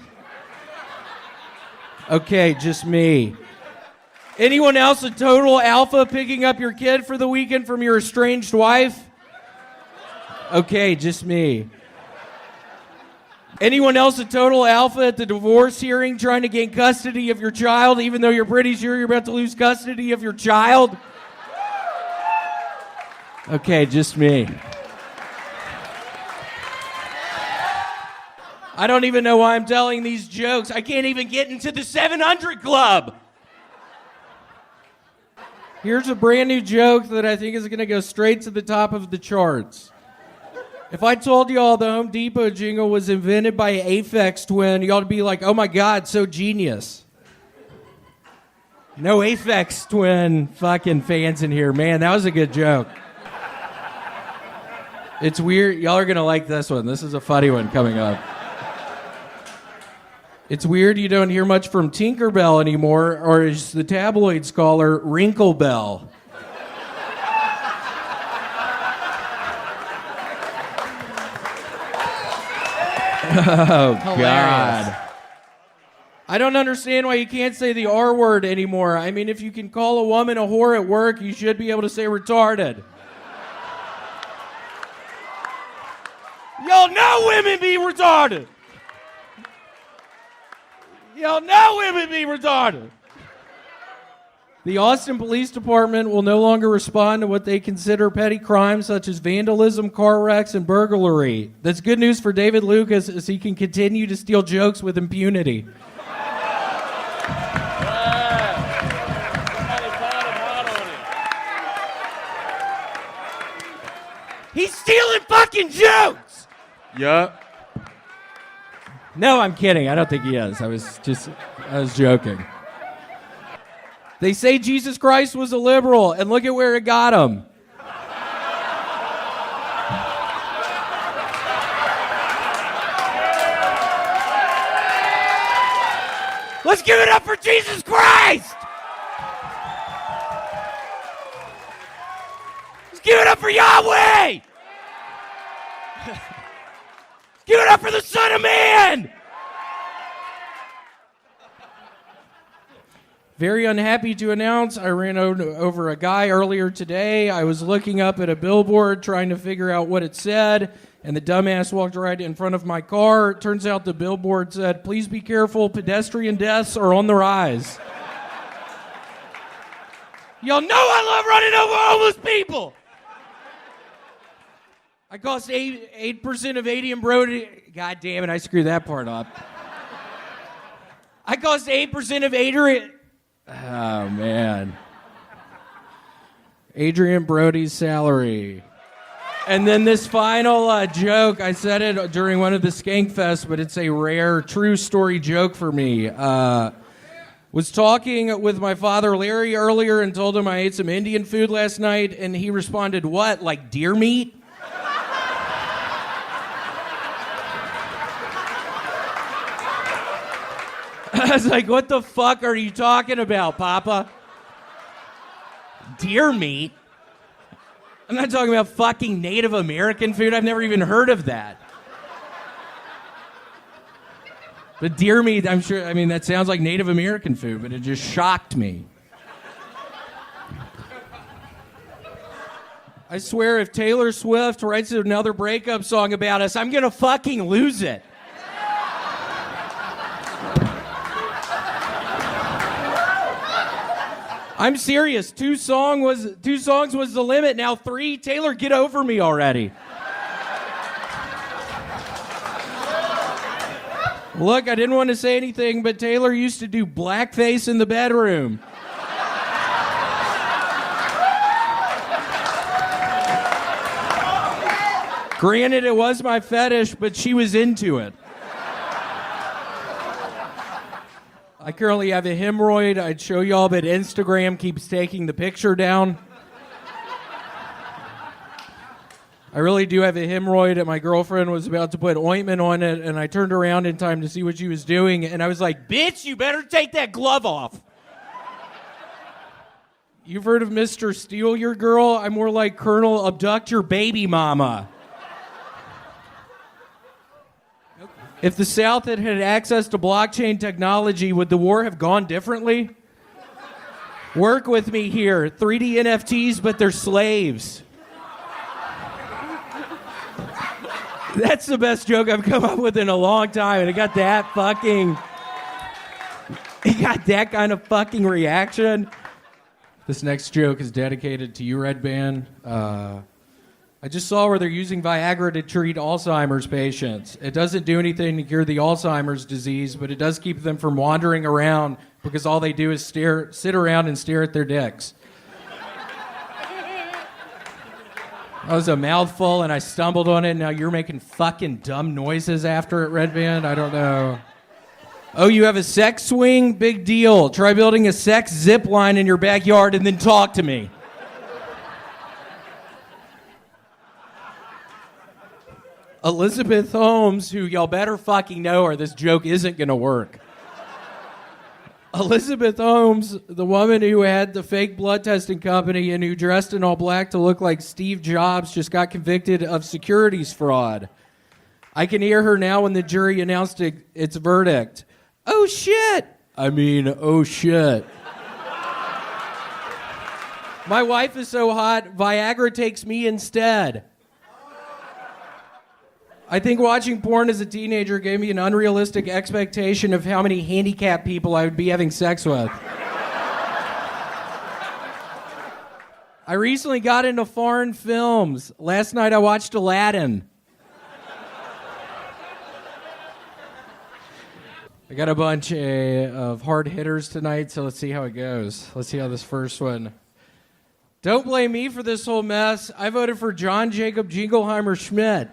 Okay, just me. Anyone else a total alpha picking up your kid for the weekend from your estranged wife? Okay, just me. Anyone else a total alpha at the divorce hearing trying to gain custody of your child even though you're pretty sure you're about to lose custody of your child? Okay, just me. I don't even know why I'm telling these jokes. I can't even get into the 700 Club. Here's a brand new joke that I think is going to go straight to the top of the charts. If I told y'all the Home Depot jingle was invented by an Aphex twin, y'all would be like, oh my God, so genius. No Aphex twin fucking fans in here. Man, that was a good joke. It's weird. Y'all are going to like this one. This is a funny one coming up. It's weird you don't hear much from Tinkerbell anymore, or as the tabloids call her, Wrinklebell. Oh, God. I don't understand why you can't say the R word anymore. I mean, if you can call a woman a whore at work, you should be able to say retarded. Y'all know women be retarded. Y'all know women be retarded. The Austin Police Department will no longer respond to what they consider petty crimes such as vandalism, car wrecks, and burglary. That's good news for David Lucas as he can continue to steal jokes with impunity. He's stealing fucking jokes! Yup. No, I'm kidding. I don't think he is. I was joking. They say Jesus Christ was a liberal, and look at where it got him. Let's give it up for Jesus Christ! Let's give it up for Yahweh! Give it up for the Son of Man! Very unhappy to announce I ran over a guy earlier today. I was looking up at a billboard trying to figure out what it said, and the dumbass walked right in front of my car. It turns out the billboard said, "Please be careful, pedestrian deaths are on the rise." Y'all know I love running over homeless people! I cost 8% of 80 and Brody. God damn it, I screwed that part up. I cost 8% of Adrian. Oh, man. Adrian Brody's salary. And then this final joke, I said it during one of the Skankfests, but it's a rare, true story joke for me. Was talking with my father, Larry, earlier and told him I ate some Indian food last night, and he responded, "What, like deer meat?" I was like, what the fuck are you talking about, Papa? Deer meat? I'm not talking about fucking Native American food. I've never even heard of that. But deer meat, I'm sure, I mean, that sounds like Native American food, but it just shocked me. I swear if Taylor Swift writes another breakup song about us, I'm gonna fucking lose it. I'm serious. Two songs was the limit. Now 3. Taylor, get over me already. Look, I didn't want to say anything, but Taylor used to do blackface in the bedroom. Granted, it was my fetish, but she was into it. I currently have a hemorrhoid. I'd show y'all, but Instagram keeps taking the picture down. I really do have a hemorrhoid, and my girlfriend was about to put ointment on it, and I turned around in time to see what she was doing, and I was like, "Bitch, you better take that glove off." You've heard of Mr. Steal Your Girl? I'm more like Colonel Abduct Your Baby Mama. If the South had had access to blockchain technology, would the war have gone differently? Work with me here. 3D NFTs, but they're slaves. That's the best joke I've come up with in a long time, and it got that kind of fucking reaction. This next joke is dedicated to you, Red Band. I just saw where they're using Viagra to treat Alzheimer's patients. It doesn't do anything to cure the Alzheimer's disease, but it does keep them from wandering around because all they do is sit around and stare at their dicks. That was a mouthful, and I stumbled on it. Now you're making fucking dumb noises after it, Red Band? I don't know. Oh, you have a sex swing? Big deal. Try building a sex zip line in your backyard and then talk to me. Elizabeth Holmes, who y'all better fucking know or this joke isn't going to work. Elizabeth Holmes, the woman who had the fake blood testing company and who dressed in all black to look like Steve Jobs, just got convicted of securities fraud. I can hear her now when the jury announced its verdict. Oh shit! Oh shit. My wife is so hot, Viagra takes me instead. I think watching porn as a teenager gave me an unrealistic expectation of how many handicapped people I would be having sex with. I recently got into foreign films. Last night I watched Aladdin. I got a bunch of hard hitters tonight, so let's see how it goes. Let's see how this first one. Don't blame me for this whole mess. I voted for John Jacob Jingleheimer Schmidt.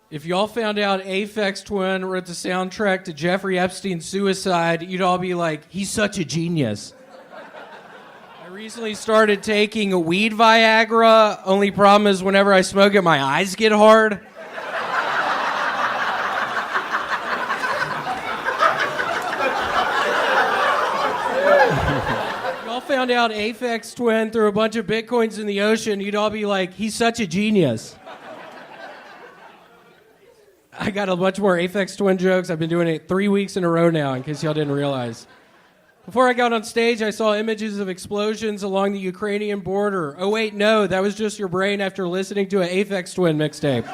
If y'all found out Aphex Twin wrote the soundtrack to Jeffrey Epstein's suicide, you'd all be like, he's such a genius. I recently started taking a weed Viagra. Only problem is whenever I smoke it, my eyes get hard. Y'all found out Aphex Twin threw a bunch of bitcoins in the ocean, you'd all be like, he's such a genius. I got a bunch more Aphex Twin jokes. I've been doing it 3 weeks in a row now, in case y'all didn't realize. Before I got on stage, I saw images of explosions along the Ukrainian border. Oh, wait, no, that was just your brain after listening to an Aphex Twin mixtape.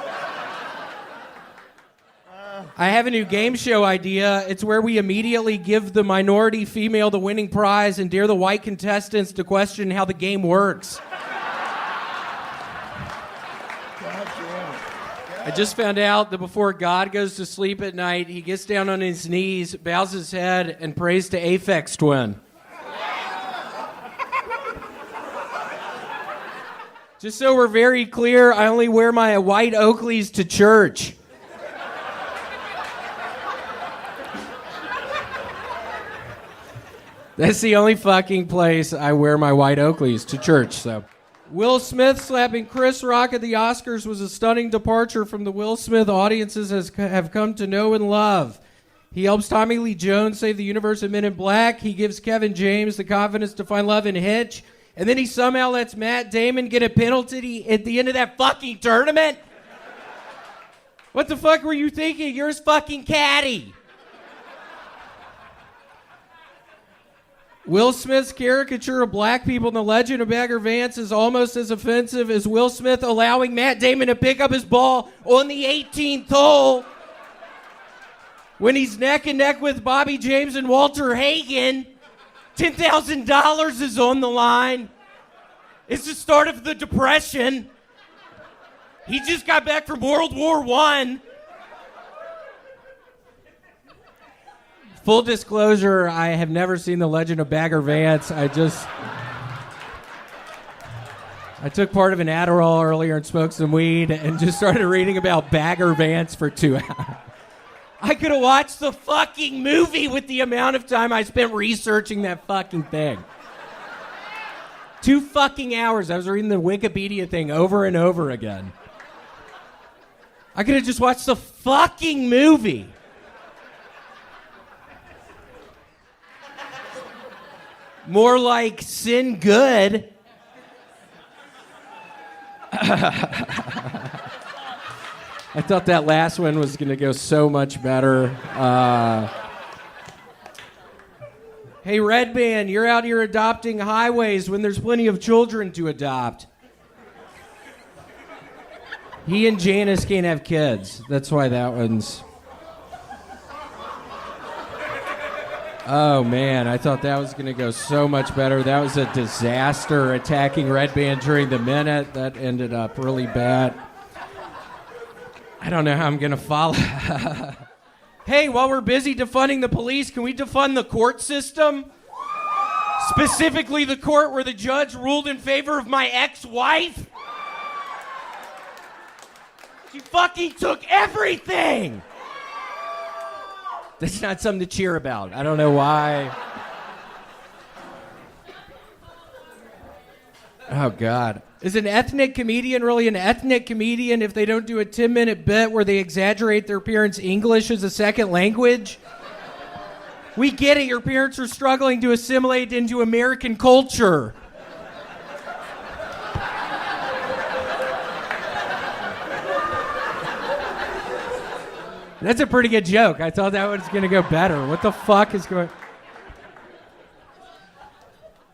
I have a new game show idea. It's where we immediately give the minority female the winning prize and dare the white contestants to question how the game works. I just found out that before God goes to sleep at night, he gets down on his knees, bows his head, and prays to Aphex Twin. Just so we're very clear, I only wear my white Oakleys to church. That's the only fucking place I wear my white Oakleys, to church, so... Will Smith slapping Chris Rock at the Oscars was a stunning departure from the Will Smith audiences have come to know and love. He helps Tommy Lee Jones save the universe in Men in Black. He gives Kevin James the confidence to find love in Hitch. And then he somehow lets Matt Damon get a penalty at the end of that fucking tournament. What the fuck were you thinking? You're his fucking caddy. Will Smith's caricature of black people in The Legend of Bagger Vance is almost as offensive as Will Smith allowing Matt Damon to pick up his ball on the 18th hole when he's neck and neck with Bobby James and Walter Hagen. $10,000 is on the line. It's the start of the Depression. He just got back from World War I. Full disclosure, I have never seen The Legend of Bagger Vance. I took part of an Adderall earlier and smoked some weed and just started reading about Bagger Vance for 2 hours. I could have watched the fucking movie with the amount of time I spent researching that fucking thing. 2 fucking hours. I was reading the Wikipedia thing over and over again. I could have just watched the fucking movie. More like sin good. I thought that last one was going to go so much better. Hey, Red Band, you're out here adopting highways when there's plenty of children to adopt. He and Janice can't have kids. That's why that one's... Oh, man, I thought that was going to go so much better. That was a disaster, attacking Red Band during the minute. That ended up really bad. I don't know how I'm going to follow. Hey, while we're busy defunding the police, can we defund the court system? Specifically the court where the judge ruled in favor of my ex-wife? She fucking took everything! That's not something to cheer about. I don't know why. Oh, God. Is an ethnic comedian really an ethnic comedian if they don't do a 10-minute bit where they exaggerate their parents' English as a second language? We get it. Your parents are struggling to assimilate into American culture. That's a pretty good joke. I thought that was going to go better. What the fuck is going...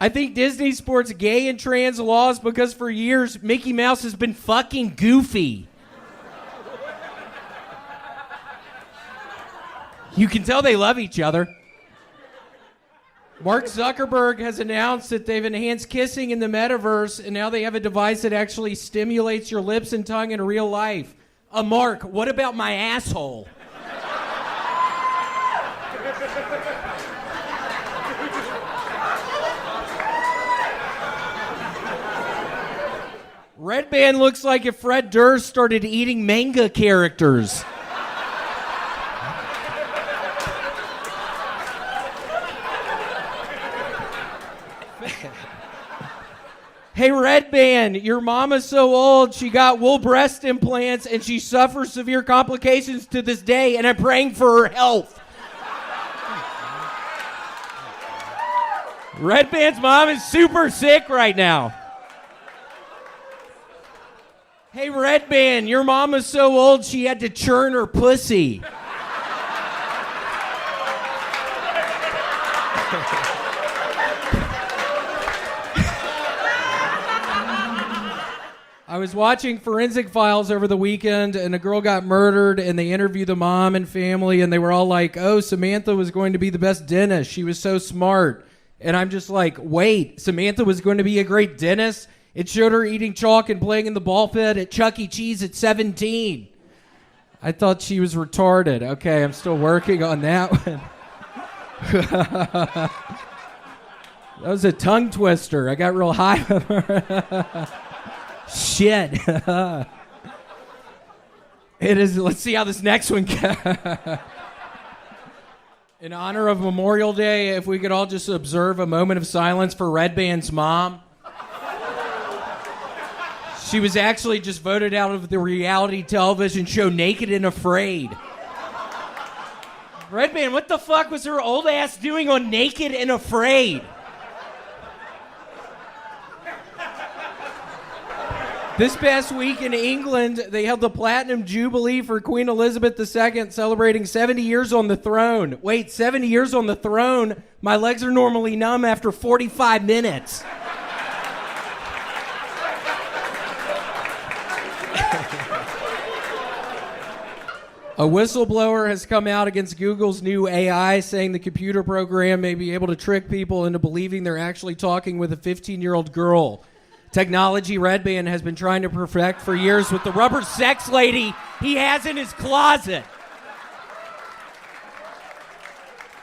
I think Disney sports gay and trans laws because for years, Mickey Mouse has been fucking goofy. You can tell they love each other. Mark Zuckerberg has announced that they've enhanced kissing in the metaverse, and now they have a device that actually stimulates your lips and tongue in real life. Mark, what about my asshole? Red Band looks like if Fred Durst started eating manga characters. Hey, Red Band, your mama's so old, she got wool breast implants and she suffers severe complications to this day, and I'm praying for her health. Red Band's mom is super sick right now. Hey, Red Band, your mama's so old she had to churn her pussy. I was watching Forensic Files over the weekend, and a girl got murdered, and they interviewed the mom and family, and they were all like, oh, Samantha was going to be the best dentist. She was so smart. And I'm just like, wait, Samantha was going to be a great dentist? It showed her eating chalk and playing in the ball pit at Chuck E. Cheese at 17. I thought she was retarded. Okay, I'm still working on that one. That was a tongue twister. I got real high. Shit. It is. Let's see how this next one goes. In honor of Memorial Day, if we could all just observe a moment of silence for Red Band's mom. She was actually just voted out of the reality television show Naked and Afraid. Red Band, what the fuck was her old ass doing on Naked and Afraid? This past week in England, they held the Platinum Jubilee for Queen Elizabeth II, celebrating 70 years on the throne. Wait, 70 years on the throne? My legs are normally numb after 45 minutes. A whistleblower has come out against Google's new AI, saying the computer program may be able to trick people into believing they're actually talking with a 15-year-old girl. Technology Red Band has been trying to perfect for years with the rubber sex lady he has in his closet.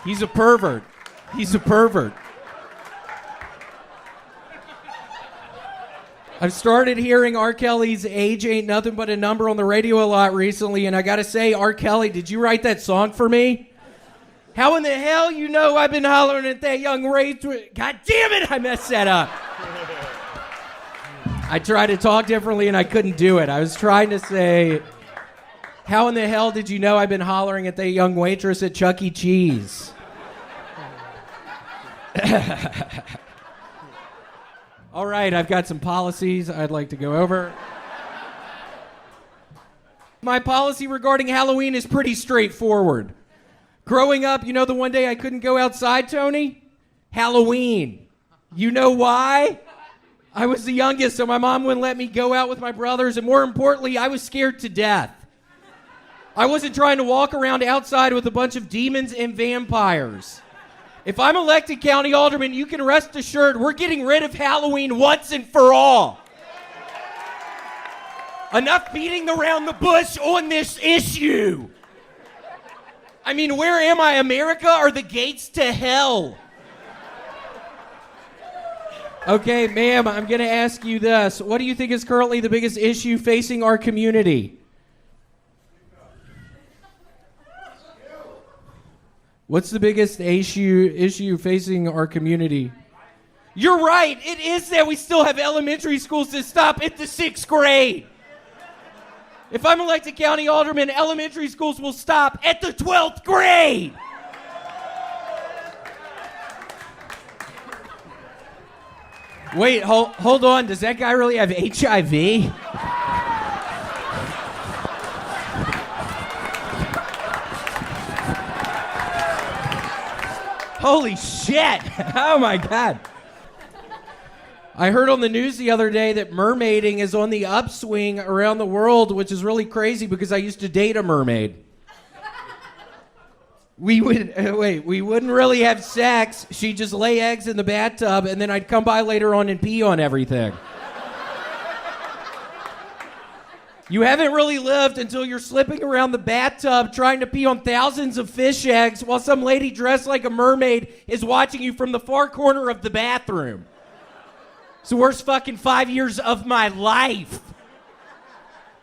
He's a pervert. He's a pervert. I've started hearing R. Kelly's Age Ain't Nothing But a Number on the radio a lot recently, and I gotta say, R. Kelly, did you write that song for me? How in the hell you know I've been hollering at that young race? God damn it, I messed that up. I tried to talk differently and I couldn't do it. I was trying to say, how in the hell did you know I've been hollering at that young waitress at Chuck E. Cheese? All right, I've got some policies I'd like to go over. My policy regarding Halloween is pretty straightforward. Growing up, you know the one day I couldn't go outside, Tony? Halloween. You know why? I was the youngest, so my mom wouldn't let me go out with my brothers, and more importantly, I was scared to death. I wasn't trying to walk around outside with a bunch of demons and vampires. If I'm elected county alderman, you can rest assured we're getting rid of Halloween once and for all. Enough beating around the bush on this issue. I mean, where am I, America? Are the gates to hell? Okay, ma'am, I'm going to ask you this. What do you think is currently the biggest issue facing our community? What's the biggest issue facing our community? You're right. It is that we still have elementary schools that stop at the 6th grade. If I'm elected county alderman, elementary schools will stop at the 12th grade. Wait, hold on. Does that guy really have HIV? Holy shit. Oh, my God. I heard on the news the other day that mermaiding is on the upswing around the world, which is really crazy because I used to date a mermaid. We wouldn't really have sex. She'd just lay eggs in the bathtub, and then I'd come by later on and pee on everything. You haven't really lived until you're slipping around the bathtub trying to pee on thousands of fish eggs while some lady dressed like a mermaid is watching you from the far corner of the bathroom. It's the worst fucking 5 years of my life.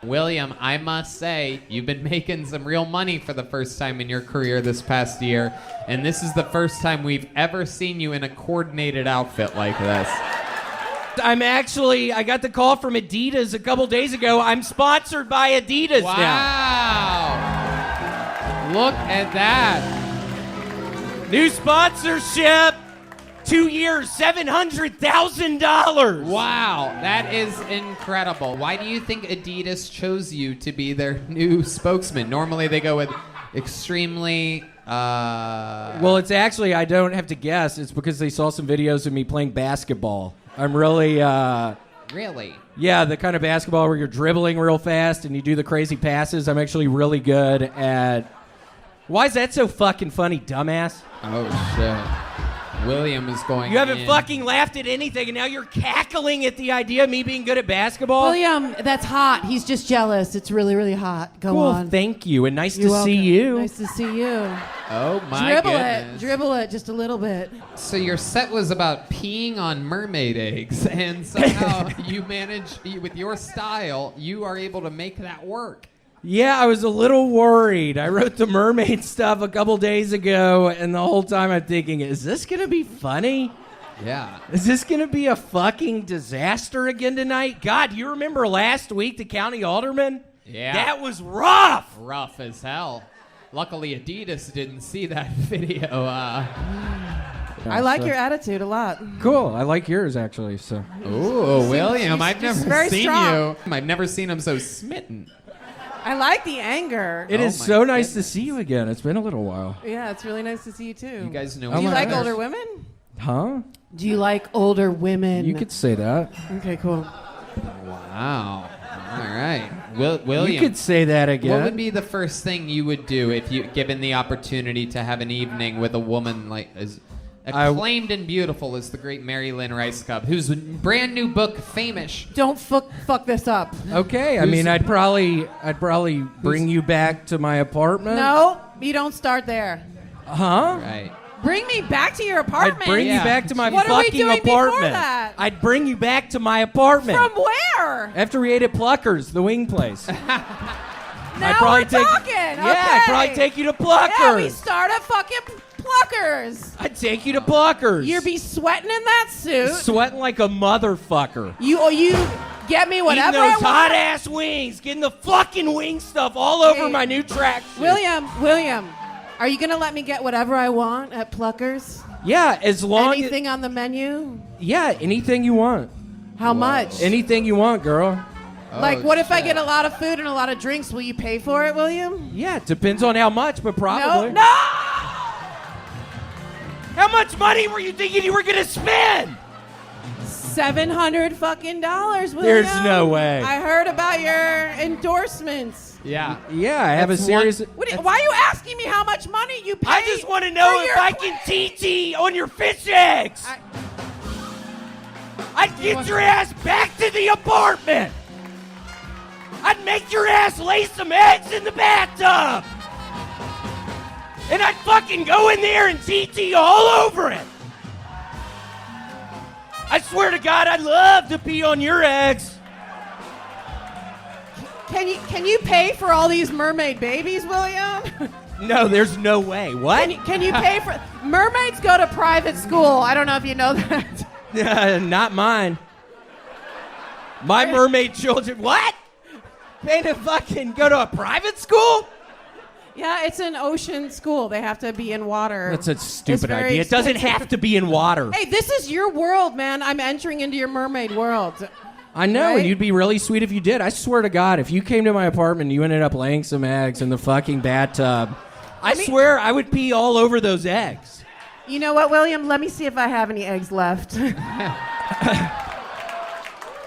William, I must say, you've been making some real money for the first time in your career this past year, and this is the first time we've ever seen you in a coordinated outfit like this. I got the call from Adidas a couple days ago. I'm sponsored by Adidas now. Wow. Look at that. New sponsorship. 2 years, $700,000. Wow, that is incredible. Why do you think Adidas chose you to be their new spokesman? Normally they go with extremely... Well, it's actually, I don't have to guess. It's because they saw some videos of me playing basketball. I'm really... Really? Yeah, the kind of basketball where you're dribbling real fast and you do the crazy passes. I'm actually really good at... Why is that so fucking funny, dumbass? Oh, shit. William is going You haven't in. fucking laughed at anything, and now you're cackling at the idea of me being good at basketball? William, that's hot. He's just jealous. It's really, really hot. Go cool, on. Thank you, and nice You're to welcome. see you. Nice to see you. Oh, my goodness. Dribble it just a little bit. So your set was about peeing on mermaid eggs, and somehow you manage, with your style, you are able to make that work. Yeah, I was a little worried. I wrote the mermaid stuff a couple days ago, and the whole time I'm thinking, is this going to be funny? Yeah. Is this going to be a fucking disaster again tonight? God, you remember last week, the county alderman? Yeah. That was rough. Rough as hell. Luckily, Adidas didn't see that video. I like your attitude a lot. Cool. I like yours, actually. So. Ooh, William, I've never very seen strong. you. I've never seen him so smitten. I like the anger. It is so nice to see you again. It's been a little while. Yeah, it's really nice to see you too. You guys know Do you my like gosh. older women? Huh? Do you like older women? You could say that. Okay, cool. Wow. All right. William. You could say that again. What would be the first thing you would do if you given the opportunity to have an evening with a woman like as acclaimed and beautiful as the great Mary Lynn Rice Cup, whose brand new book, Famous. Don't fuck this up. Okay, I mean, I'd probably bring you back to my apartment. No, you don't start there. Huh? Right. Bring me back to your apartment. I'd bring you back to my What are we fucking doing before apartment. that? I'd bring you back to my apartment. From where? After we ate at Pluckers, the wing place. Now probably we're talking. Yeah, Okay. I'd probably take you to Pluckers. Yeah, we start at fucking Pluckers. I'd take you to Pluckers. You'd be sweating in that suit. Sweating like a motherfucker. You get me whatever Eating I those want. hot ass wings, getting the fucking wing stuff all over my new tracksuit. William, are you gonna let me get whatever I want at Pluckers? Yeah, as long Anything on the menu? Yeah, anything you want. How much? Anything you want, girl. Like, what if I get a lot of food and a lot of drinks? Will you pay for it, William? Yeah, it depends on how much, but probably. No. How much money were you thinking you were gonna spend? $700 fucking William. There's no way. I heard about your endorsements. Yeah. Yeah, I have a serious. Why are you asking me how much money you pay? I just want to know if I can TT on your fish eggs. I'd get your ass back to the apartment. I'd make your ass lay some eggs in the bathtub. And I'd fucking go in there and TT all over it. I swear to God, I'd love to pee on your eggs. Can you pay for all these mermaid babies, William? No, there's no way. What? Can you pay for... Mermaids go to private school. I don't know if you know that. Not mine. My mermaid children. What? Pay to fucking go to a private school? Yeah, it's an ocean school. They have to be in water. That's a It's stupid very idea. It doesn't expensive. have to be in water. Hey, this is your world, man. I'm entering into your mermaid world. I know, Right? and you'd be really sweet if you did. I swear to God, if you came to my apartment and you ended up laying some eggs in the fucking bathtub, I swear I would pee all over those eggs. You know what, William? Let me see if I have any eggs left.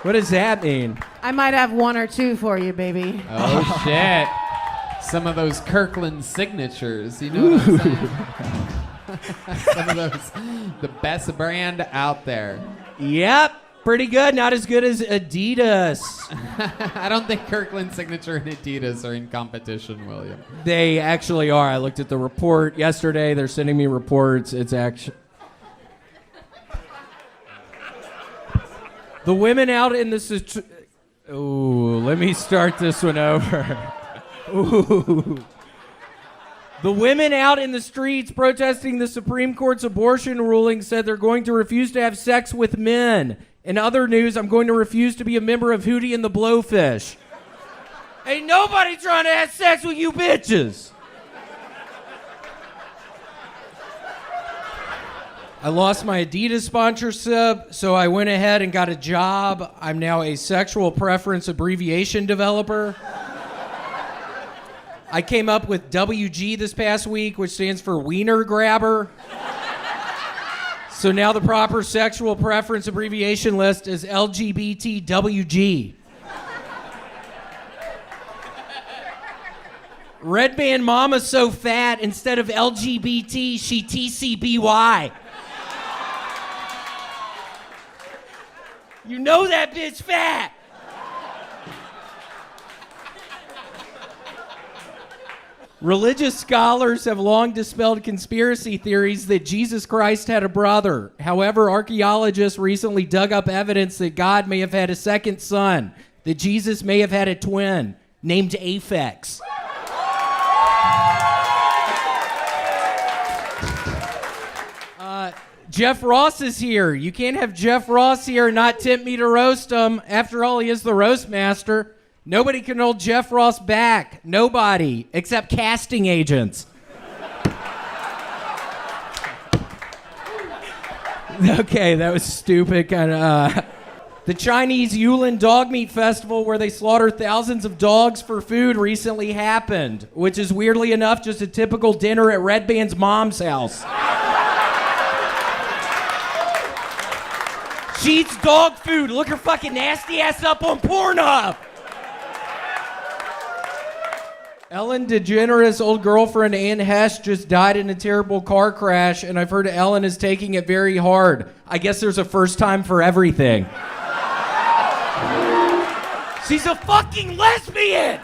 What does that mean? I might have one or two for you, baby. Oh, shit. some of those Kirkland signatures. You know what I'm saying? Some of those, the best brand out there. Yep, pretty good. Not as good as Adidas. I don't think Kirkland signature and Adidas are in competition, William. They actually are. I looked at the report yesterday. They're sending me reports. It's actually... The women out in the... Ooh, let me start this one over. Ooh. The women out in the streets protesting the Supreme Court's abortion ruling said they're going to refuse to have sex with men. In other news, I'm going to refuse to be a member of Hootie and the Blowfish. Ain't nobody trying to have sex with you bitches. I lost my Adidas sponsorship, so I went ahead and got a job. I'm now a sexual preference abbreviation developer. I came up with WG this past week, which stands for Wiener Grabber. So now the proper sexual preference abbreviation list is LGBTWG. Red Band Mama's so fat, instead of LGBT, she TCBY. You know that bitch fat. Religious scholars have long dispelled conspiracy theories that Jesus Christ had a brother. However, archaeologists recently dug up evidence that God may have had a second son, that Jesus may have had a twin named Aphex. Jeff Ross is here. You can't have Jeff Ross here and not tempt me to roast him. After all, he is the roast master. Nobody can hold Jeff Ross back. Nobody, except casting agents. Okay, that was stupid. The Chinese Yulin Dog Meat Festival, where they slaughter thousands of dogs for food, recently happened, which is weirdly enough just a typical dinner at Red Band's mom's house. She eats dog food. Look her fucking nasty ass up on Pornhub. Ellen DeGeneres' old girlfriend Anne Hesh just died in a terrible car crash, and I've heard Ellen is taking it very hard. I guess there's a first time for everything. She's a fucking lesbian!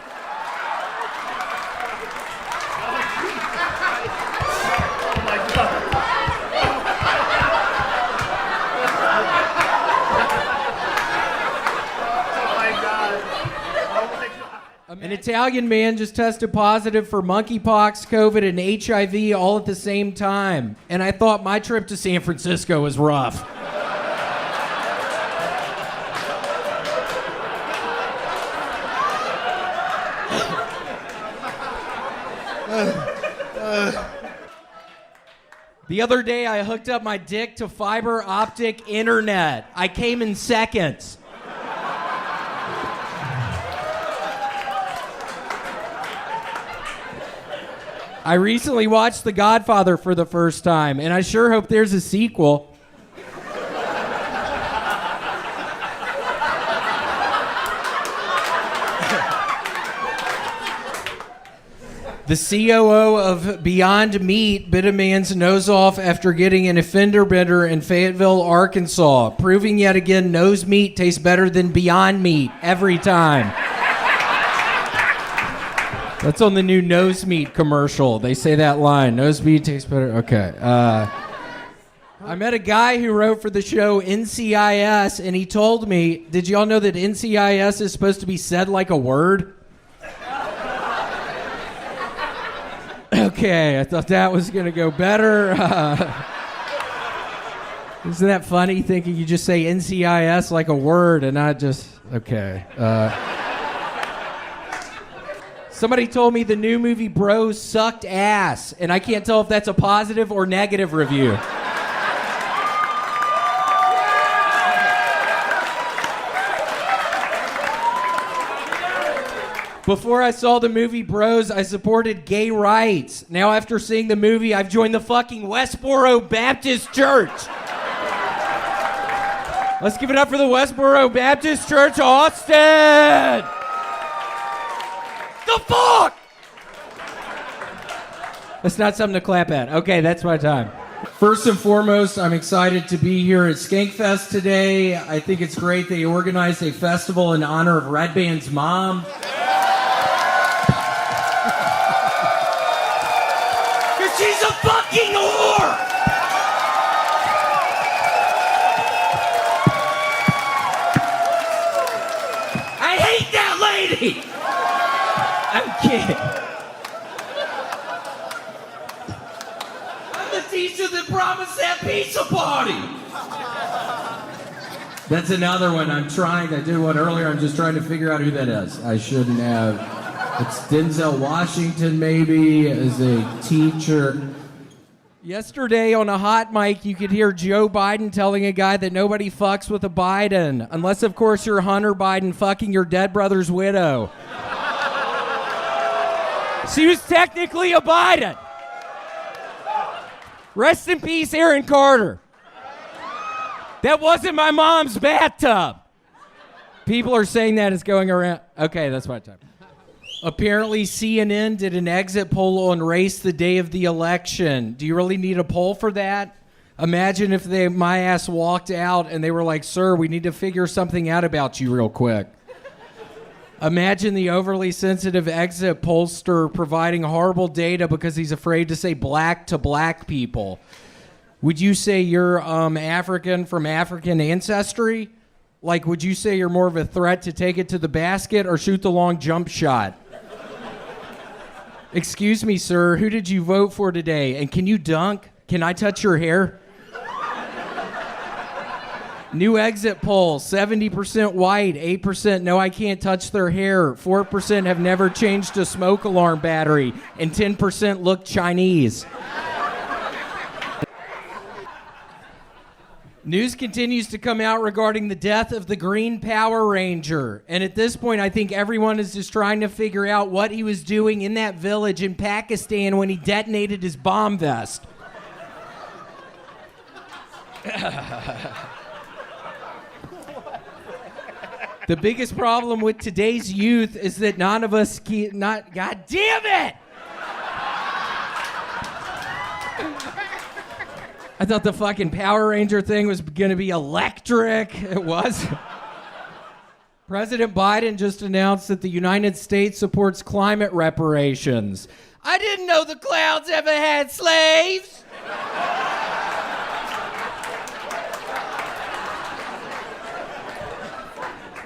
An Italian man just tested positive for monkeypox, COVID, and HIV all at the same time. And I thought my trip to San Francisco was rough. The other day, I hooked up my dick to fiber optic internet. I came in seconds. I recently watched The Godfather for the first time, and I sure hope there's a sequel. The COO of Beyond Meat bit a man's nose off after getting an fender bender in Fayetteville, Arkansas, proving yet again nose meat tastes better than Beyond Meat every time. That's on the new nose meat commercial. They say that line. Nose meat tastes better. Okay. I met a guy who wrote for the show NCIS, and he told me, did y'all know that NCIS is supposed to be said like a word? Okay, I thought that was going to go better. Isn't that funny, thinking you just say NCIS like a word and not just... Okay. Somebody told me the new movie Bros sucked ass, and I can't tell if that's a positive or negative review. Before I saw the movie Bros, I supported gay rights. Now after seeing the movie, I've joined the fucking Westboro Baptist Church. Let's give it up for the Westboro Baptist Church, Austin! The fuck? That's not something to clap at. Okay, that's my time. First and foremost, I'm excited to be here at Skankfest today. I think it's great that you organized a festival in honor of Red Band's mom. Because she's a fucking whore! I hate that lady! I'm kidding. The teacher that promised that pizza party. That's another one I'm trying. I did one earlier. I'm just trying to figure out who that is. I shouldn't have. It's Denzel Washington, maybe, as a teacher. Yesterday on a hot mic, you could hear Joe Biden telling a guy that nobody fucks with a Biden. Unless, of course, you're Hunter Biden fucking your dead brother's widow. She was technically a Biden. Rest in peace, Aaron Carter. That wasn't my mom's bathtub. People are saying that it's going around. Okay, that's my time. Apparently, CNN did an exit poll on race the day of the election. Do you really need a poll for that? Imagine if my ass walked out and they were like, "Sir, we need to figure something out about you real quick." Imagine the overly sensitive exit pollster providing horrible data because he's afraid to say black to black people. Would you say you're African from African ancestry? Like, would you say you're more of a threat to take it to the basket or shoot the long jump shot? Excuse me, sir, who did you vote for today? And can you dunk? Can I touch your hair? New exit poll, 70% white, 8% no, I can't touch their hair, 4% have never changed a smoke alarm battery, and 10% look Chinese. News continues to come out regarding the death of the Green Power Ranger. And at this point, I think everyone is just trying to figure out what he was doing in that village in Pakistan when he detonated his bomb vest. The biggest problem with today's youth is that none of us God damn it! I thought the fucking Power Ranger thing was gonna be electric. It was. President Biden just announced that the United States supports climate reparations. I didn't know the clouds ever had slaves.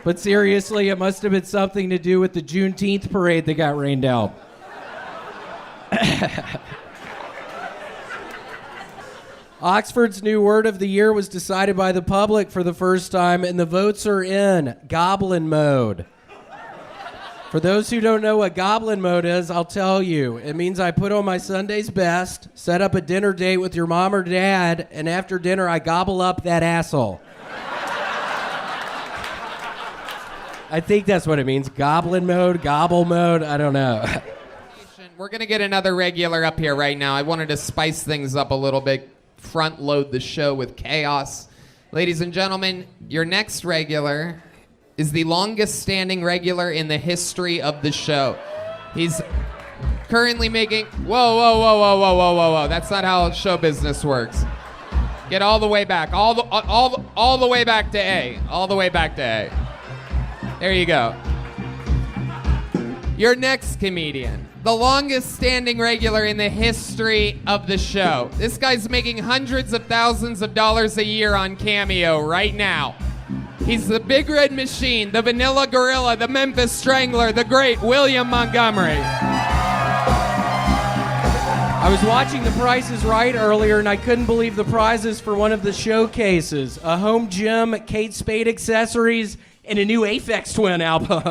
But seriously, it must have been something to do with the Juneteenth parade that got rained out. Oxford's new word of the year was decided by the public for the first time, and the votes are in. Goblin mode. For those who don't know what goblin mode is, I'll tell you. It means I put on my Sunday's best, set up a dinner date with your mom or dad, and after dinner I gobble up that asshole. I think that's what it means. Goblin mode, gobble mode, I don't know. We're going to get another regular up here right now. I wanted to spice things up a little bit, front load the show with chaos. Ladies and gentlemen, your next regular is the longest standing regular in the history of the show. He's currently making... Whoa. That's not how show business works. Get all the way back. All the way back to A. All the way back to A. There you go. Your next comedian, the longest standing regular in the history of the show. This guy's making hundreds of thousands of dollars a year on Cameo right now. He's the Big Red Machine, the Vanilla Gorilla, the Memphis Strangler, the great William Montgomery. I was watching The Price is Right earlier, and I couldn't believe the prizes for one of the showcases. A home gym, Kate Spade accessories, and a new Aphex Twin album.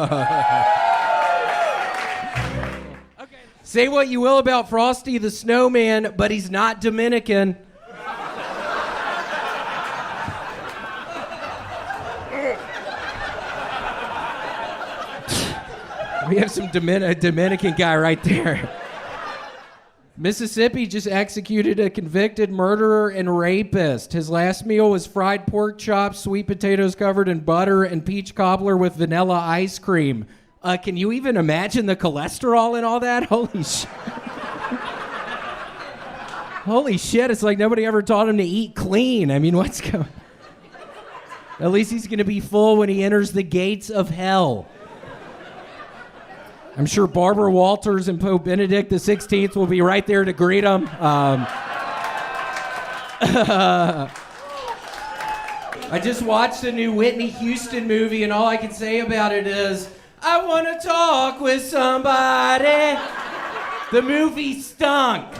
Okay. Say what you will about Frosty the Snowman, but he's not Dominican. We have some Dominican guy right there. Mississippi just executed a convicted murderer and rapist. His last meal was fried pork chops, sweet potatoes covered in butter, and peach cobbler with vanilla ice cream. Can you even imagine the cholesterol in all that? Holy shit. Holy shit, it's like nobody ever taught him to eat clean. I mean, what's going... At least he's going to be full when he enters the gates of hell. I'm sure Barbara Walters and Pope Benedict XVI will be right there to greet him. I just watched a new Whitney Houston movie, and all I can say about it is, I want to talk with somebody. The movie stunk.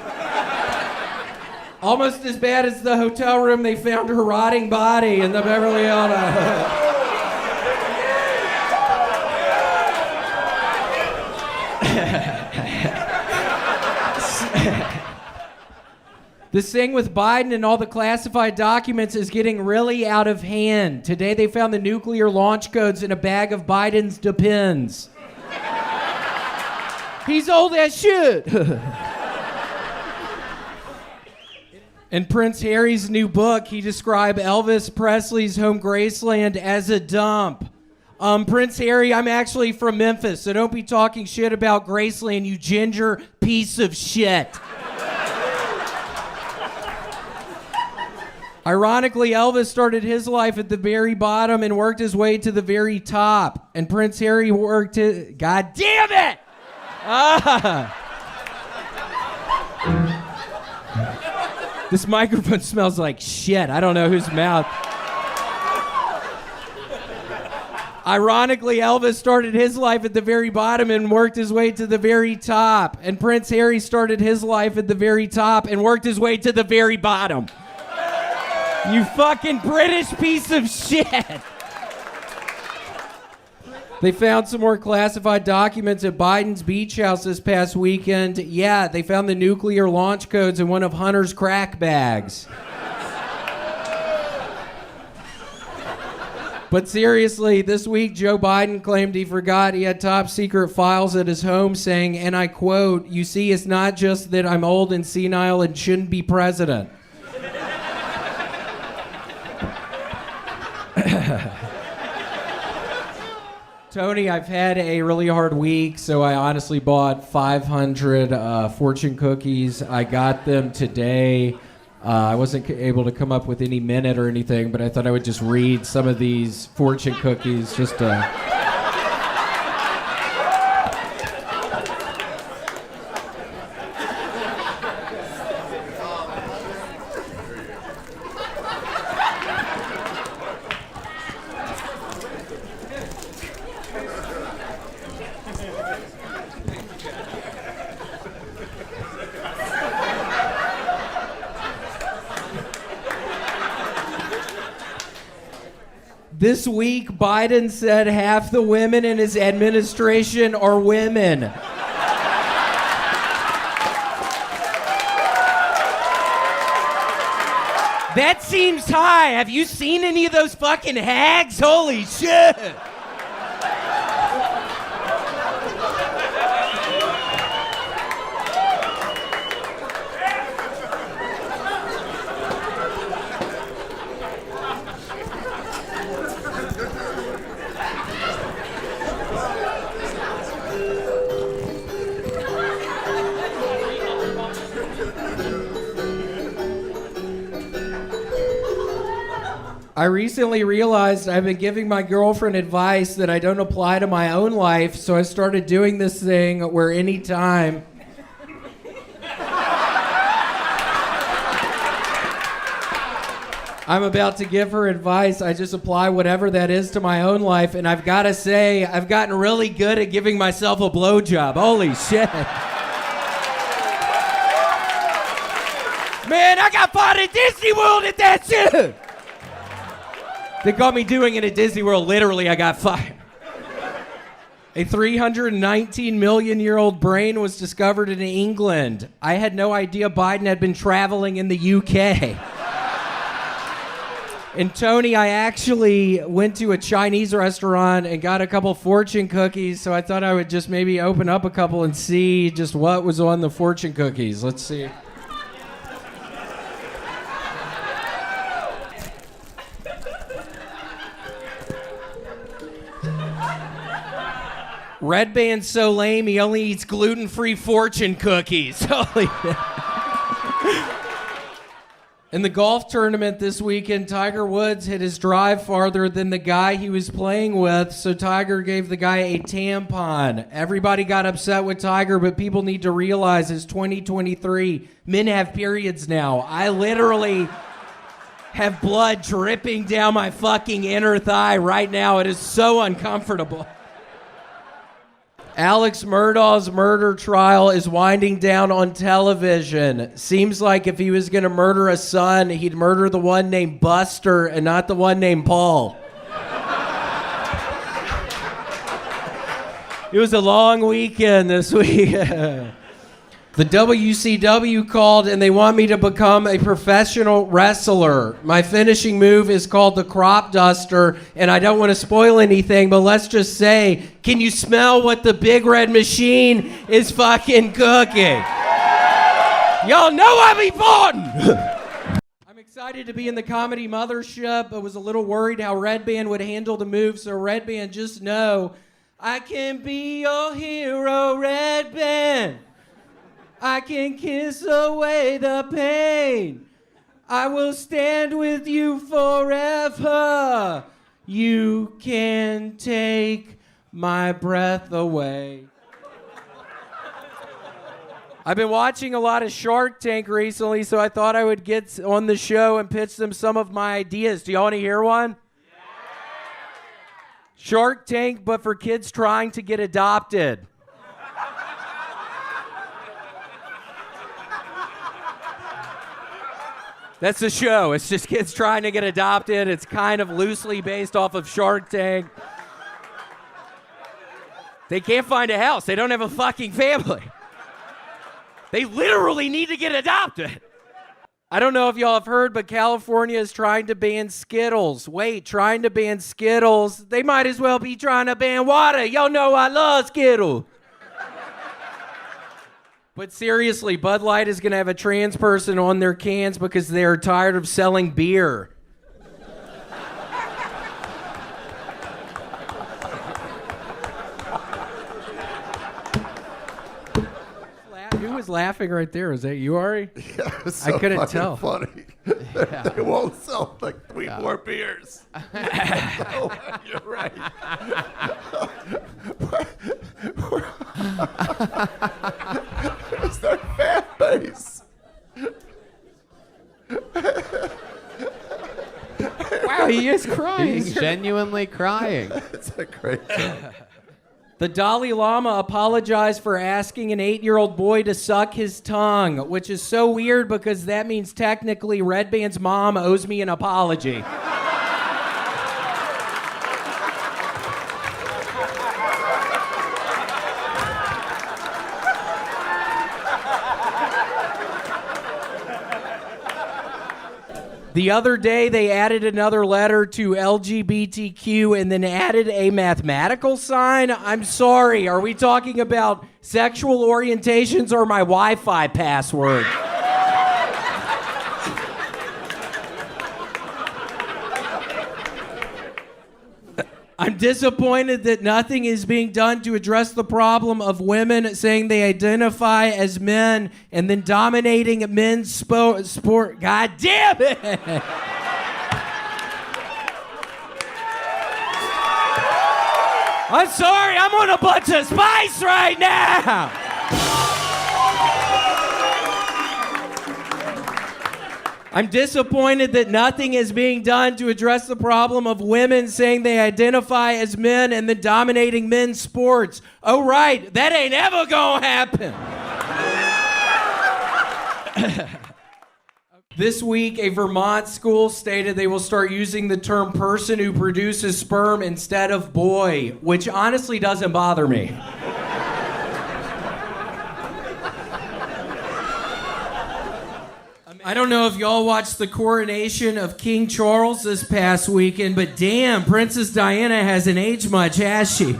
Almost as bad as the hotel room they found her rotting body in the Beverly Hills. This thing with Biden and all the classified documents is getting really out of hand. Today they found the nuclear launch codes in a bag of Biden's Depends. He's old as shit. In Prince Harry's new book, he described Elvis Presley's home Graceland as a dump. Prince Harry, I'm actually from Memphis, so don't be talking shit about Graceland, you ginger piece of shit. Ironically, Elvis started his life at the very bottom and worked his way to the very top. And Prince Harry worked his... God damn it! This microphone smells like shit. I don't know whose mouth. Ironically, Elvis started his life at the very bottom and worked his way to the very top. And Prince Harry started his life at the very top and worked his way to the very bottom. You fucking British piece of shit. They found some more classified documents at Biden's beach house this past weekend. Yeah, they found the nuclear launch codes in one of Hunter's crack bags. But seriously, this week Joe Biden claimed he forgot he had top secret files at his home saying, and I quote, "You see, it's not just that I'm old and senile and shouldn't be president." Tony, I've had a really hard week, so I honestly bought 500 fortune cookies. I got them today. I wasn't able to come up with any minute or anything, but I thought I would just read some of these fortune cookies just to... This week, Biden said half the women in his administration are women. That seems high. Have you seen any of those fucking hags? Holy shit. I recently realized I've been giving my girlfriend advice that I don't apply to my own life, so I started doing this thing where anytime I'm about to give her advice, I just apply whatever that is to my own life, and I've got to say, I've gotten really good at giving myself a blowjob. Holy shit. Man, I got fired at Disney World at that shit. They got me doing it at Disney World. Literally, I got fired. A 319 million year old brain was discovered in England. I had no idea Biden had been traveling in the UK. And Tony, I actually went to a Chinese restaurant and got a couple fortune cookies, so I thought I would just maybe open up a couple and see just what was on the fortune cookies. Let's see. Red Band's so lame, he only eats gluten-free fortune cookies. Holy In the golf tournament this weekend, Tiger Woods hit his drive farther than the guy he was playing with, so Tiger gave the guy a tampon. Everybody got upset with Tiger, but people need to realize it's 2023. Men have periods now. I literally have blood dripping down my fucking inner thigh right now. It is so uncomfortable. Alex Murdaugh's murder trial is winding down on television. Seems like if he was going to murder a son, he'd murder the one named Buster and not the one named Paul. It was a long weekend this week. The WCW called and they want me to become a professional wrestler. My finishing move is called the crop duster, and I don't want to spoil anything, but let's just say, can you smell what the big red machine is fucking cooking? Y'all know I'm important! I'm excited to be in the comedy mothership, but was a little worried how Red Band would handle the move, so Red Band, just know, I can be your hero, Red Band. I can kiss away the pain. I will stand with you forever. You can take my breath away. I've been watching a lot of Shark Tank recently, so I thought I would get on the show and pitch them some of my ideas. Do y'all want to hear one? Shark Tank, but for kids trying to get adopted. That's the show. It's just kids trying to get adopted. It's kind of loosely based off of Shark Tank. They can't find a house. They don't have a fucking family. They literally need to get adopted. I don't know if y'all have heard, but California is trying to ban Skittles. Wait, trying to ban Skittles? They might as well be trying to ban water. Y'all know I love Skittles. But seriously, Bud Light is going to have a trans person on their cans because they're tired of selling beer. Who was laughing right there? Was that you, Ari? Yeah, it was so I couldn't fucking tell. funny. They won't sell like three more beers. Oh, you're right. It's their fan base. Wow, he is crying. He's genuinely crying. It's a great joke. The Dalai Lama apologized for asking an 8-year-old boy to suck his tongue, which is so weird because that means technically Red Band's mom owes me an apology. The other day, they added another letter to LGBTQ and then added a mathematical sign. I'm sorry, are we talking about sexual orientations or my Wi-Fi password? I'm disappointed that nothing is being done to address the problem of women saying they identify as men and then dominating men's sport. God damn it! I'm sorry, I'm on a bunch of spice right now! I'm disappointed that nothing is being done to address the problem of women saying they identify as men and then dominating men's sports. Oh, right, that ain't ever gonna happen. This week, a Vermont school stated they will start using the term person who produces sperm instead of boy, which honestly doesn't bother me. I don't know if y'all watched the coronation of King Charles this past weekend, but damn, Princess Diana hasn't aged much, has she?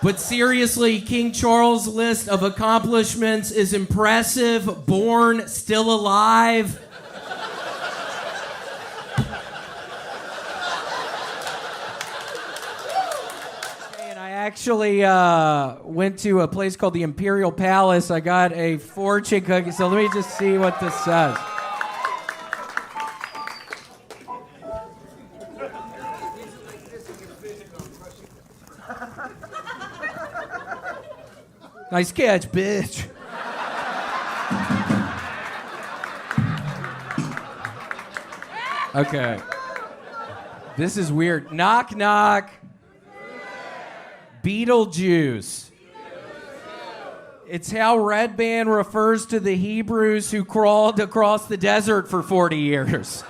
But seriously, King Charles' list of accomplishments is impressive. Born, still alive. actually went to a place called the Imperial Palace. I got a fortune cookie, so let me just see what this says. Nice catch, bitch. Okay. This is weird. Knock, knock. Beetlejuice. It's how Red Band refers to the Hebrews who crawled across the desert for 40 years.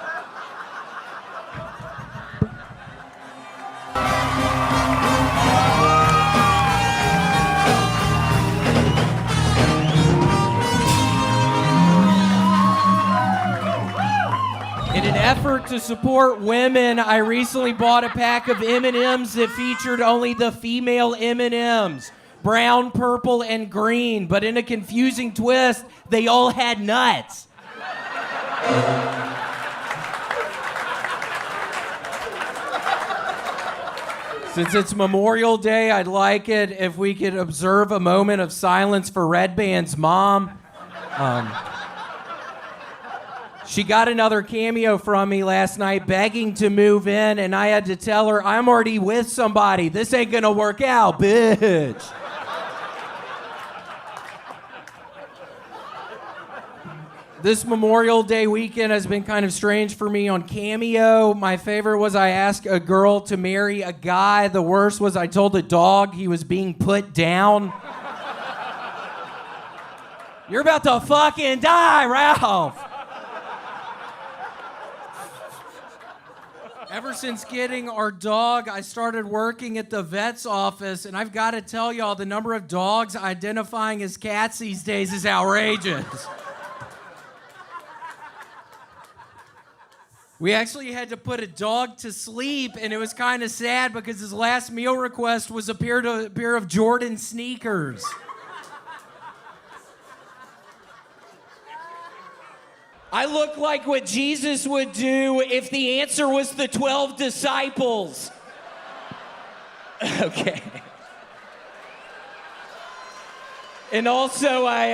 In an effort to support women, I recently bought a pack of M&Ms that featured only the female M&Ms, brown, purple, and green. But in a confusing twist, they all had nuts. Since it's Memorial Day, I'd like it if we could observe a moment of silence for Red Band's mom. She got another cameo from me last night begging to move in, and I had to tell her, I'm already with somebody. This ain't gonna work out, bitch. This Memorial Day weekend has been kind of strange for me on Cameo. My favorite was I asked a girl to marry a guy. The worst was I told a dog he was being put down. You're about to fucking die, Ralph. Ever since getting our dog, I started working at the vet's office, and I've got to tell y'all, the number of dogs identifying as cats these days is outrageous. We actually had to put a dog to sleep, and it was kind of sad because his last meal request was a pair of Jordan sneakers. I look like what Jesus would do if the answer was the 12 disciples. Okay. And also, I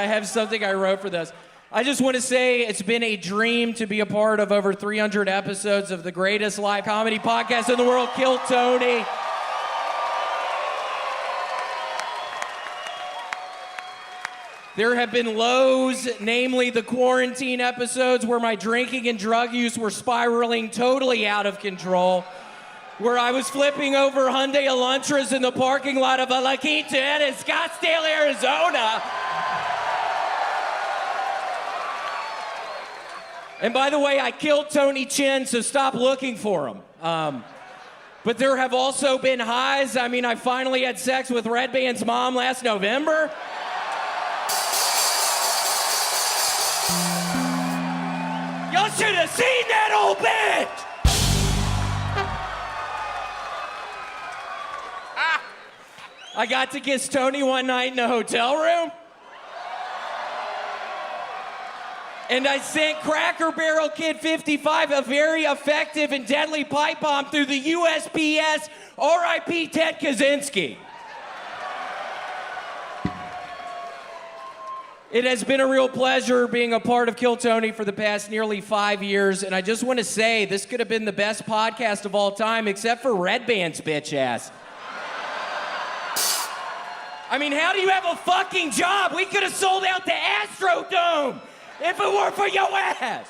have something I wrote for this. I just want to say it's been a dream to be a part of over 300 episodes of the greatest live comedy podcast in the world, Kill Tony. There have been lows, namely the quarantine episodes where my drinking and drug use were spiraling totally out of control, where I was flipping over Hyundai Elantras in the parking lot of a La Quinta Inn in Scottsdale, Arizona. And by the way, I killed Tony Chin, so stop looking for him. But there have also been highs. I mean, I finally had sex with Red Band's mom last November. Y'all should have seen that old bitch! I got to kiss Tony one night in a hotel room. And I sent Cracker Barrel Kid 55 a very effective and deadly pipe bomb through the USPS, R.I.P. Ted Kaczynski. It has been a real pleasure being a part of Kill Tony for the past nearly 5 years, and I just want to say this could have been the best podcast of all time, except for Red Band's bitch ass. I mean, how do you have a fucking job? We could have sold out the Astrodome if it weren't for your ass.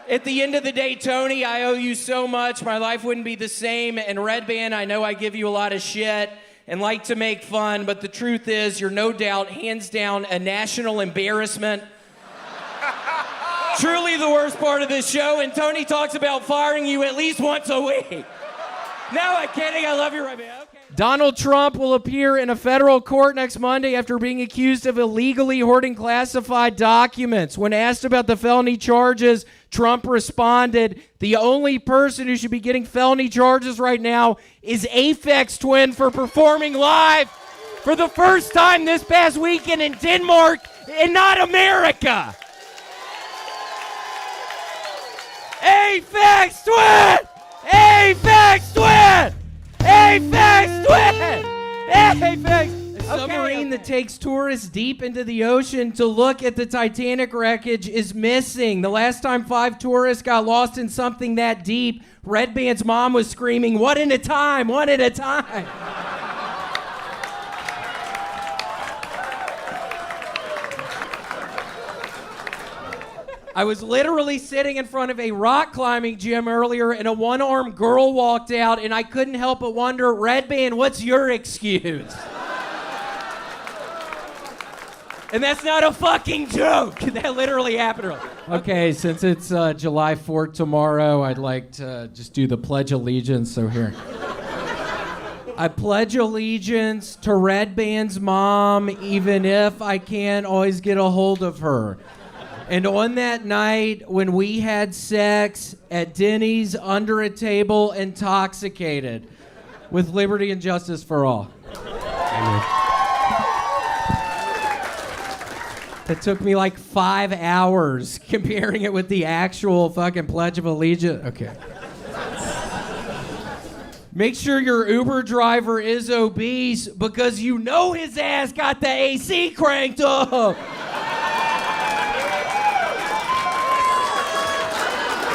At the end of the day, Tony, I owe you so much. My life wouldn't be the same. And Red Band, I know I give you a lot of shit and like to make fun, but the truth is you're no doubt, hands down, a national embarrassment. Truly the worst part of this show, and Tony talks about firing you at least once a week. No, I'm kidding. I love you, Red Band. Okay. Donald Trump will appear in a federal court next Monday after being accused of illegally hoarding classified documents. When asked about the felony charges, Trump responded, "The only person who should be getting felony charges right now is Aphex Twin for performing live for the first time this past weekend in Denmark and not America." Aphex Twin! Aphex Twin! Aphex Twin! Aphex! A submarine that takes tourists deep into the ocean to look at the Titanic wreckage is missing. The last time 5 tourists got lost in something that deep, Red Band's mom was screaming, "One at a time, one at a time." I was literally sitting in front of a rock climbing gym earlier and a one-armed girl walked out and I couldn't help but wonder, Red Band, what's your excuse? And that's not a fucking joke. That literally happened. Okay, since it's July 4th tomorrow, I'd like to just do the Pledge of Allegiance. So here. I pledge allegiance to Red Band's mom, even if I can't always get a hold of her. And on that night when we had sex at Denny's under a table intoxicated, with liberty and justice for all. Amen. That took me like 5 hours comparing it with the actual fucking Pledge of Allegiance. Okay. Make sure your Uber driver is obese because you know his ass got the AC cranked up.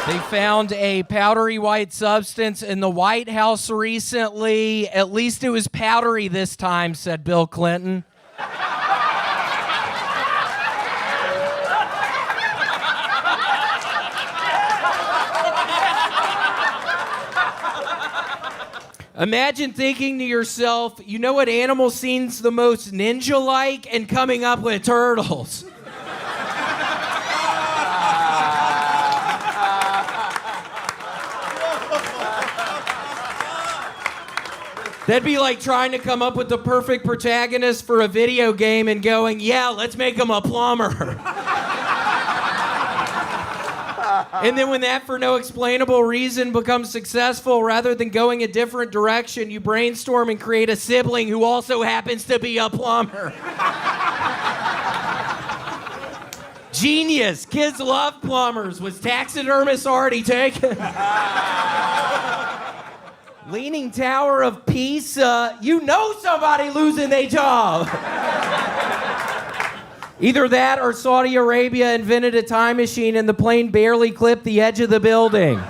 They found a powdery white substance in the White House recently. At least it was powdery this time, said Bill Clinton. Imagine thinking to yourself, you know what animal seems the most ninja-like, and coming up with turtles. That'd be like trying to come up with the perfect protagonist for a video game and going, yeah, let's make him a plumber. And then when that, for no explainable reason, becomes successful, rather than going a different direction, you brainstorm and create a sibling who also happens to be a plumber. Genius. Kids love plumbers. Was taxidermist already taken? Leaning Tower of Pisa. You know somebody losing their job. Either that or Saudi Arabia invented a time machine and the plane barely clipped the edge of the building.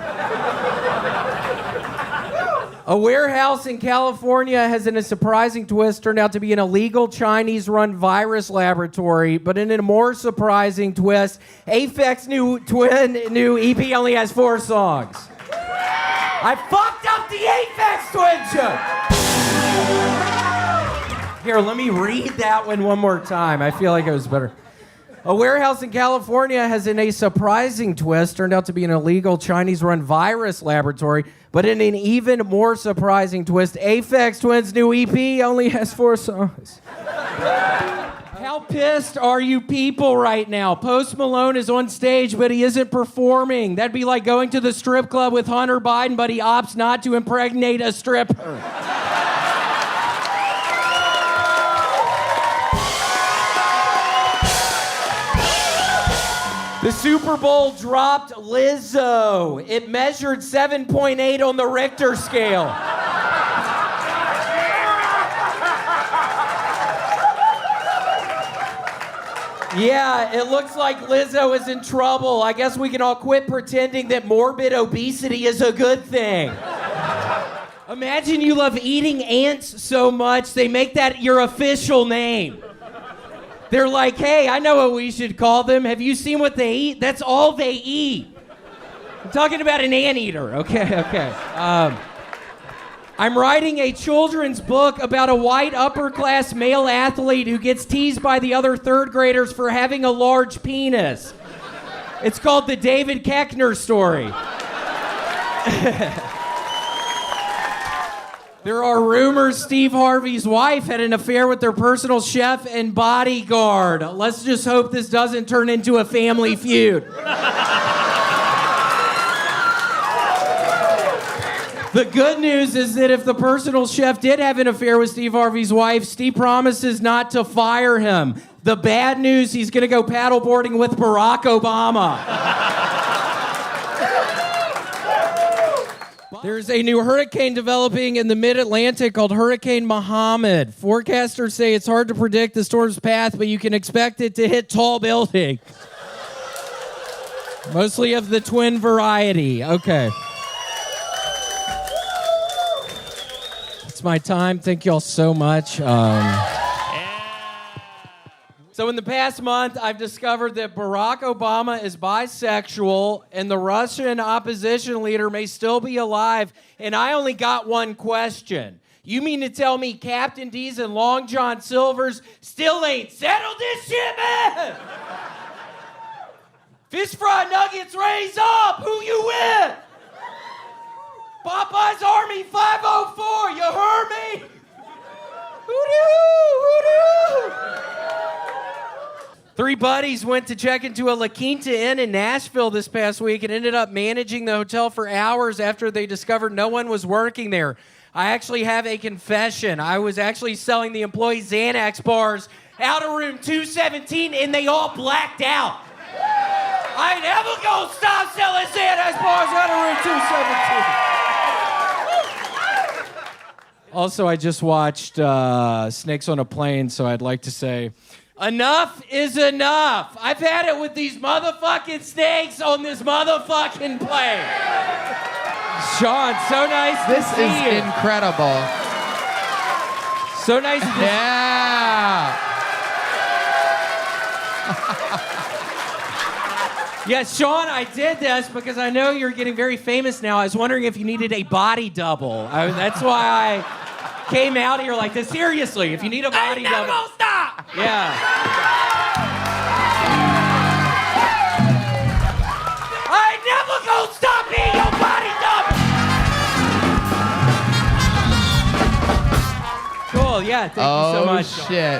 A warehouse in California has, in a surprising twist, turned out to be an illegal Chinese-run virus laboratory. But in a more surprising twist, Aphex new EP only has 4 songs. I fucked up the Aphex Twin joke! Here, let me read that one more time. I feel like it was better. A warehouse in California has, in a surprising twist, turned out to be an illegal Chinese-run virus laboratory. But in an even more surprising twist, Aphex Twin's new EP only has 4 songs. How pissed are you people right now? Post Malone is on stage, but he isn't performing. That'd be like going to the strip club with Hunter Biden, but he opts not to impregnate a stripper. The Super Bowl dropped Lizzo. It measured 7.8 on the Richter scale. Yeah, it looks like Lizzo is in trouble. I guess we can all quit pretending that morbid obesity is a good thing. Imagine you love eating ants so much, they make that your official name. They're like, hey, I know what we should call them. Have you seen what they eat? That's all they eat. I'm talking about an anteater. Okay. I'm writing a children's book about a white upper-class male athlete who gets teased by the other third graders for having a large penis. It's called The David Koechner Story. There are rumors Steve Harvey's wife had an affair with their personal chef and bodyguard. Let's just hope this doesn't turn into a family feud. The good news is that if the personal chef did have an affair with Steve Harvey's wife, Steve promises not to fire him. The bad news, he's going to go paddleboarding with Barack Obama. There's a new hurricane developing in the mid-Atlantic called Hurricane Muhammad. Forecasters say it's hard to predict the storm's path, but you can expect it to hit tall buildings. Mostly of the twin variety. Okay. It's my time. Thank you all so much. So in the past month, I've discovered that Barack Obama is bisexual and the Russian opposition leader may still be alive, and I only got one question. You mean to tell me Captain D's and Long John Silver's still ain't settled this shit, man? Fish fry nuggets, raise up! Who you with? Popeye's Army 504, you heard me? Hoo-doo, hoo-doo! 3 buddies went to check into a La Quinta Inn in Nashville this past week and ended up managing the hotel for hours after they discovered no one was working there. I actually have a confession. I was actually selling the employees Xanax bars out of room 217 and they all blacked out. I ain't ever gonna stop selling Xanax bars out of room 217. Also, I just watched Snakes on a Plane, so I'd like to say, enough is enough. I've had it with these motherfucking snakes on this motherfucking plane. Sean, so nice to see you. This is incredible. So nice to Yeah. Yes, Sean, I did this because I know you're getting very famous now. I was wondering if you needed a body double. That's why I came out here like this. Seriously, if you need a body double. Never gonna stop! Yeah. I ain't never gonna stop being your body double! Cool, yeah, thank you so much. Oh, shit.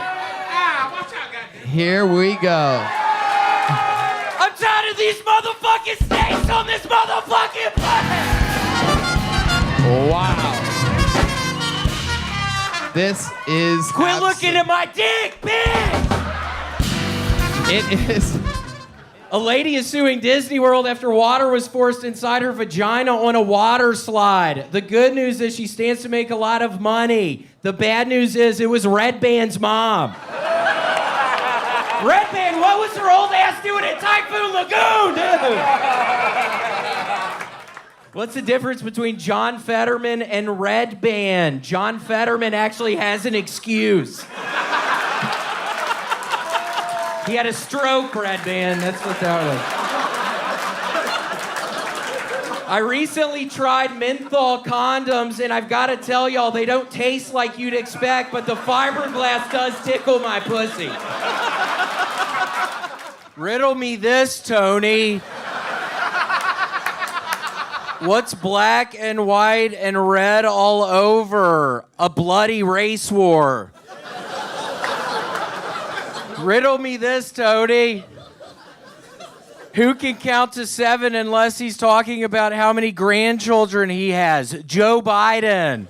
Here we go. I'm tired of these motherfucking snakes on this motherfucking plane! Wow. This is... Quit looking at my dick, bitch! It is... A lady is suing Disney World after water was forced inside her vagina on a water slide. The good news is she stands to make a lot of money. The bad news is it was Red Band's mom. Red Band, what was her old ass doing at Typhoon Lagoon, dude? What's the difference between John Fetterman and Red Band? John Fetterman actually has an excuse. He had a stroke, Red Band. That's what that was. I recently tried menthol condoms, and I've got to tell y'all, they don't taste like you'd expect, but the fiberglass does tickle my pussy. Riddle me this, Tony. What's black and white and red all over? A bloody race war. Riddle me this, Tony. Who can count to 7 unless he's talking about how many grandchildren he has? Joe Biden.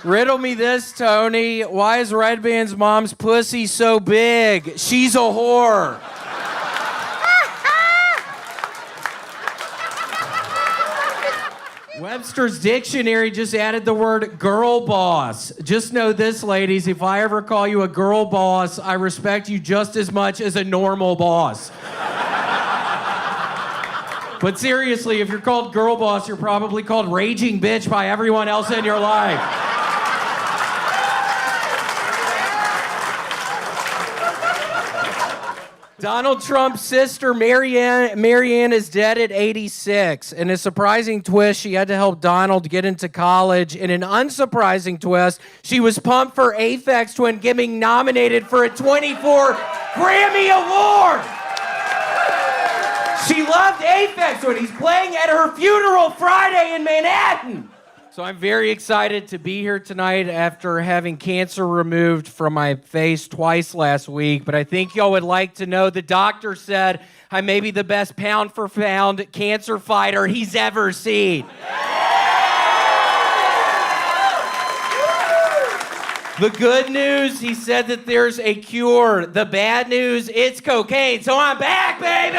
Riddle me this, Tony. Why is Red Band's mom's pussy so big? She's a whore. Webster's Dictionary just added the word girl boss. Just know this, ladies, if I ever call you a girl boss, I respect you just as much as a normal boss. But seriously, if you're called girl boss, you're probably called raging bitch by everyone else in your life. Donald Trump's sister, Marianne, is dead at 86. In a surprising twist, she had to help Donald get into college. In an unsurprising twist, she was pumped for Aphex Twin getting nominated for a 24 Grammy Award. She loved Aphex Twin. He's playing at her funeral Friday in Manhattan. So I'm very excited to be here tonight after having cancer removed from my face twice last week. But I think y'all would like to know the doctor said I may be the best pound for pound cancer fighter he's ever seen. The good news, he said that there's a cure. The bad news, it's cocaine. So I'm back, baby!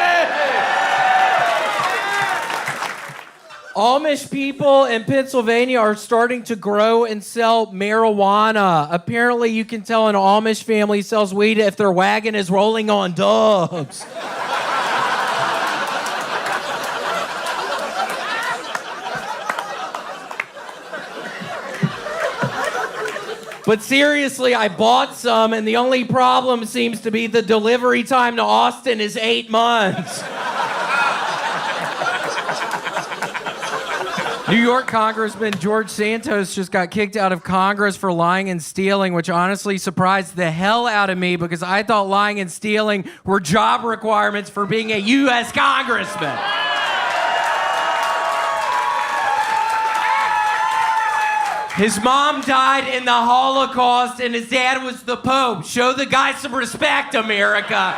Amish people in Pennsylvania are starting to grow and sell marijuana. Apparently, you can tell an Amish family sells weed if their wagon is rolling on dubs. But seriously, I bought some, and the only problem seems to be the delivery time to Austin is 8 months. New York Congressman George Santos just got kicked out of Congress for lying and stealing, which honestly surprised the hell out of me because I thought lying and stealing were job requirements for being a U.S. congressman. His mom died in the Holocaust and his dad was the Pope. Show the guy some respect, America.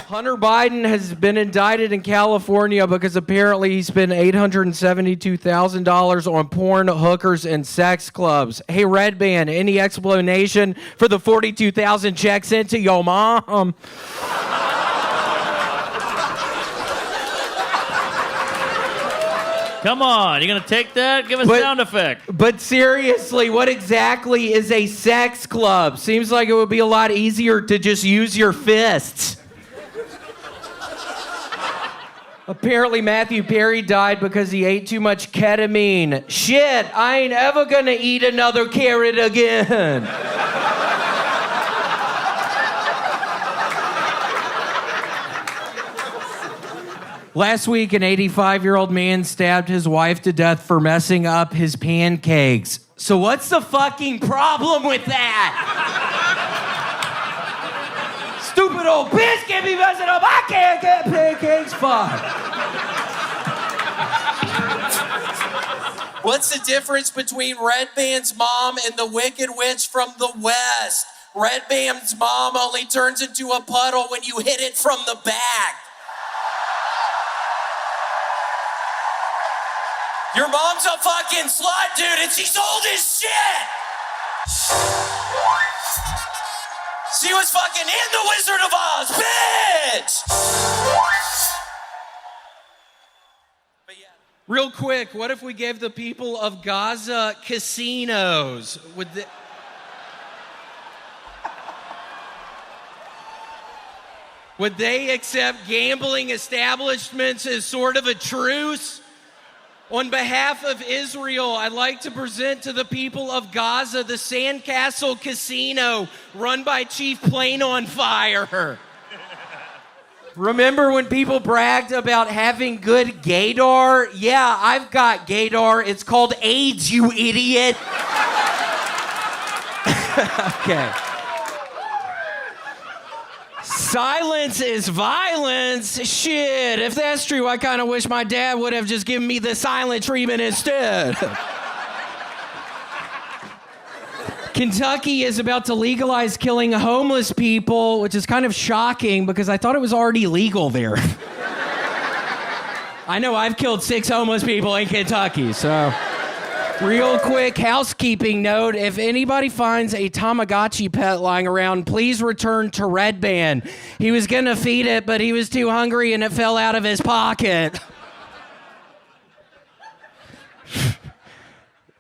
Hunter Biden has been indicted in California because apparently he spent $872,000 on porn, hookers, and sex clubs. Hey, Red Band, any explanation for the $42,000 checks sent to your mom? Come on, you gonna take that? Give a sound effect. But seriously, what exactly is a sex club? Seems like it would be a lot easier to just use your fists. Apparently, Matthew Perry died because he ate too much ketamine. Shit, I ain't ever gonna eat another carrot again. Last week, an 85-year-old man stabbed his wife to death for messing up his pancakes. So what's the fucking problem with that? Stupid old bitch can't be messing up. I can't get pancakes. Fuck. What's the difference between Red Band's mom and the Wicked Witch from the West? Red Band's mom only turns into a puddle when you hit it from the back. Your mom's a fucking slut, dude, and she's old as shit! She was fucking in The Wizard of Oz, bitch! But yeah. Real quick, what if we gave the people of Gaza casinos? Would they accept gambling establishments as sort of a truce? On behalf of Israel, I'd like to present to the people of Gaza the Sandcastle Casino run by Chief Plane on Fire. Remember when people bragged about having good gaydar? Yeah, I've got gaydar. It's called AIDS, you idiot. Okay. Silence is violence. Shit, if that's true, I kind of wish my dad would have just given me the silent treatment instead. Kentucky is about to legalize killing homeless people, which is kind of shocking because I thought it was already legal there. I know I've killed 6 homeless people in Kentucky, so... Real quick housekeeping note, if anybody finds a Tamagotchi pet lying around, please return to Red Band. He was gonna feed it, but he was too hungry and it fell out of his pocket.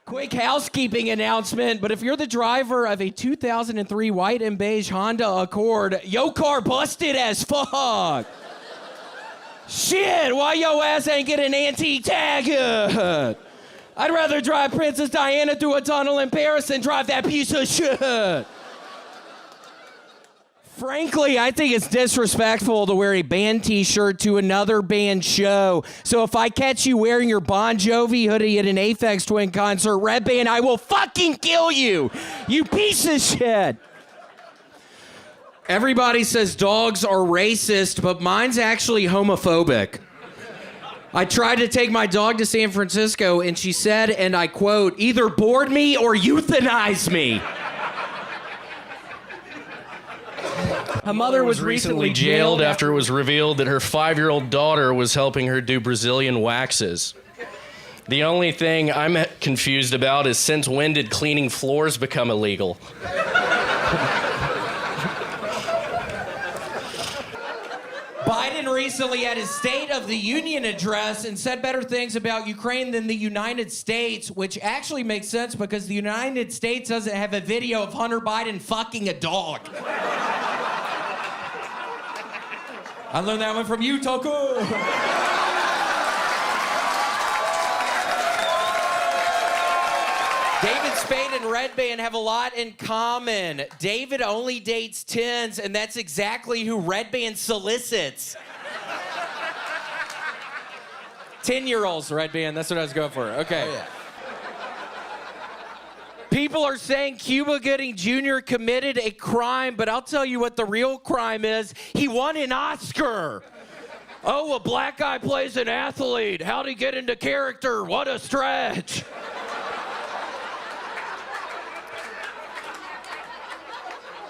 Quick housekeeping announcement, but if you're the driver of a 2003 white and beige Honda Accord, your car busted as fuck. Shit, why your ass ain't get an antique tag? I'd rather drive Princess Diana through a tunnel in Paris than drive that piece of shit. Frankly, I think it's disrespectful to wear a band t-shirt to another band show. So if I catch you wearing your Bon Jovi hoodie at an Aphex Twin concert, Red Band, I will fucking kill you, you piece of shit. Everybody says dogs are racist, but mine's actually homophobic. I tried to take my dog to San Francisco, and she said, and I quote, either board me or euthanize me. A mother was recently jailed after it was revealed that her 5-year-old daughter was helping her do Brazilian waxes. The only thing I'm confused about is since when did cleaning floors become illegal? Biden recently had his State of the Union address and said better things about Ukraine than the United States, which actually makes sense because the United States doesn't have a video of Hunter Biden fucking a dog. I learned that one from you, Toku. David Spade and Redband have a lot in common. David only dates 10s, and that's exactly who Redband solicits. 10-year-olds, Redband, that's what I was going for. Okay. Oh, yeah. People are saying Cuba Gooding Jr. committed a crime, but I'll tell you what the real crime is. He won an Oscar. Oh, a black guy plays an athlete. How'd he get into character? What a stretch.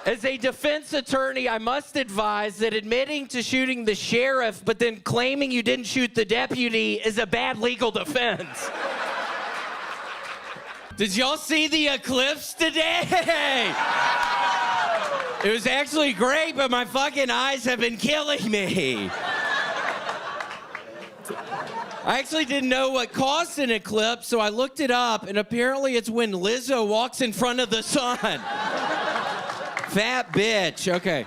As a defense attorney, I must advise that admitting to shooting the sheriff but then claiming you didn't shoot the deputy is a bad legal defense. Did y'all see the eclipse today? It was actually great, but my fucking eyes have been killing me. I actually didn't know what caused an eclipse, so I looked it up, and apparently it's when Lizzo walks in front of the sun. Fat bitch. Okay.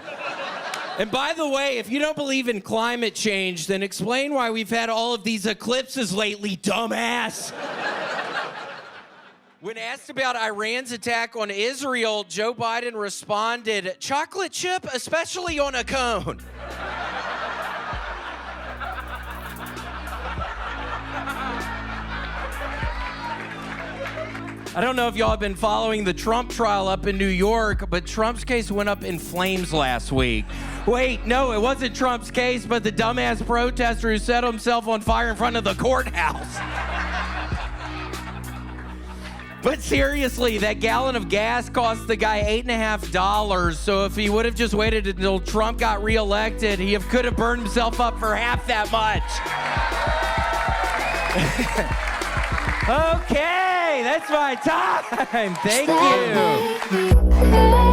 And by the way, if you don't believe in climate change, then explain why we've had all of these eclipses lately, dumbass. When asked about Iran's attack on Israel, Joe Biden responded, chocolate chip, especially on a cone. I don't know if y'all have been following the Trump trial up in New York, but Trump's case went up in flames last week. Wait, no, it wasn't Trump's case, but the dumbass protester who set himself on fire in front of the courthouse. But seriously, that gallon of gas cost the guy $8.50, so if he would have just waited until Trump got reelected, he could have burned himself up for half that much. Okay, that's my time. Thank you.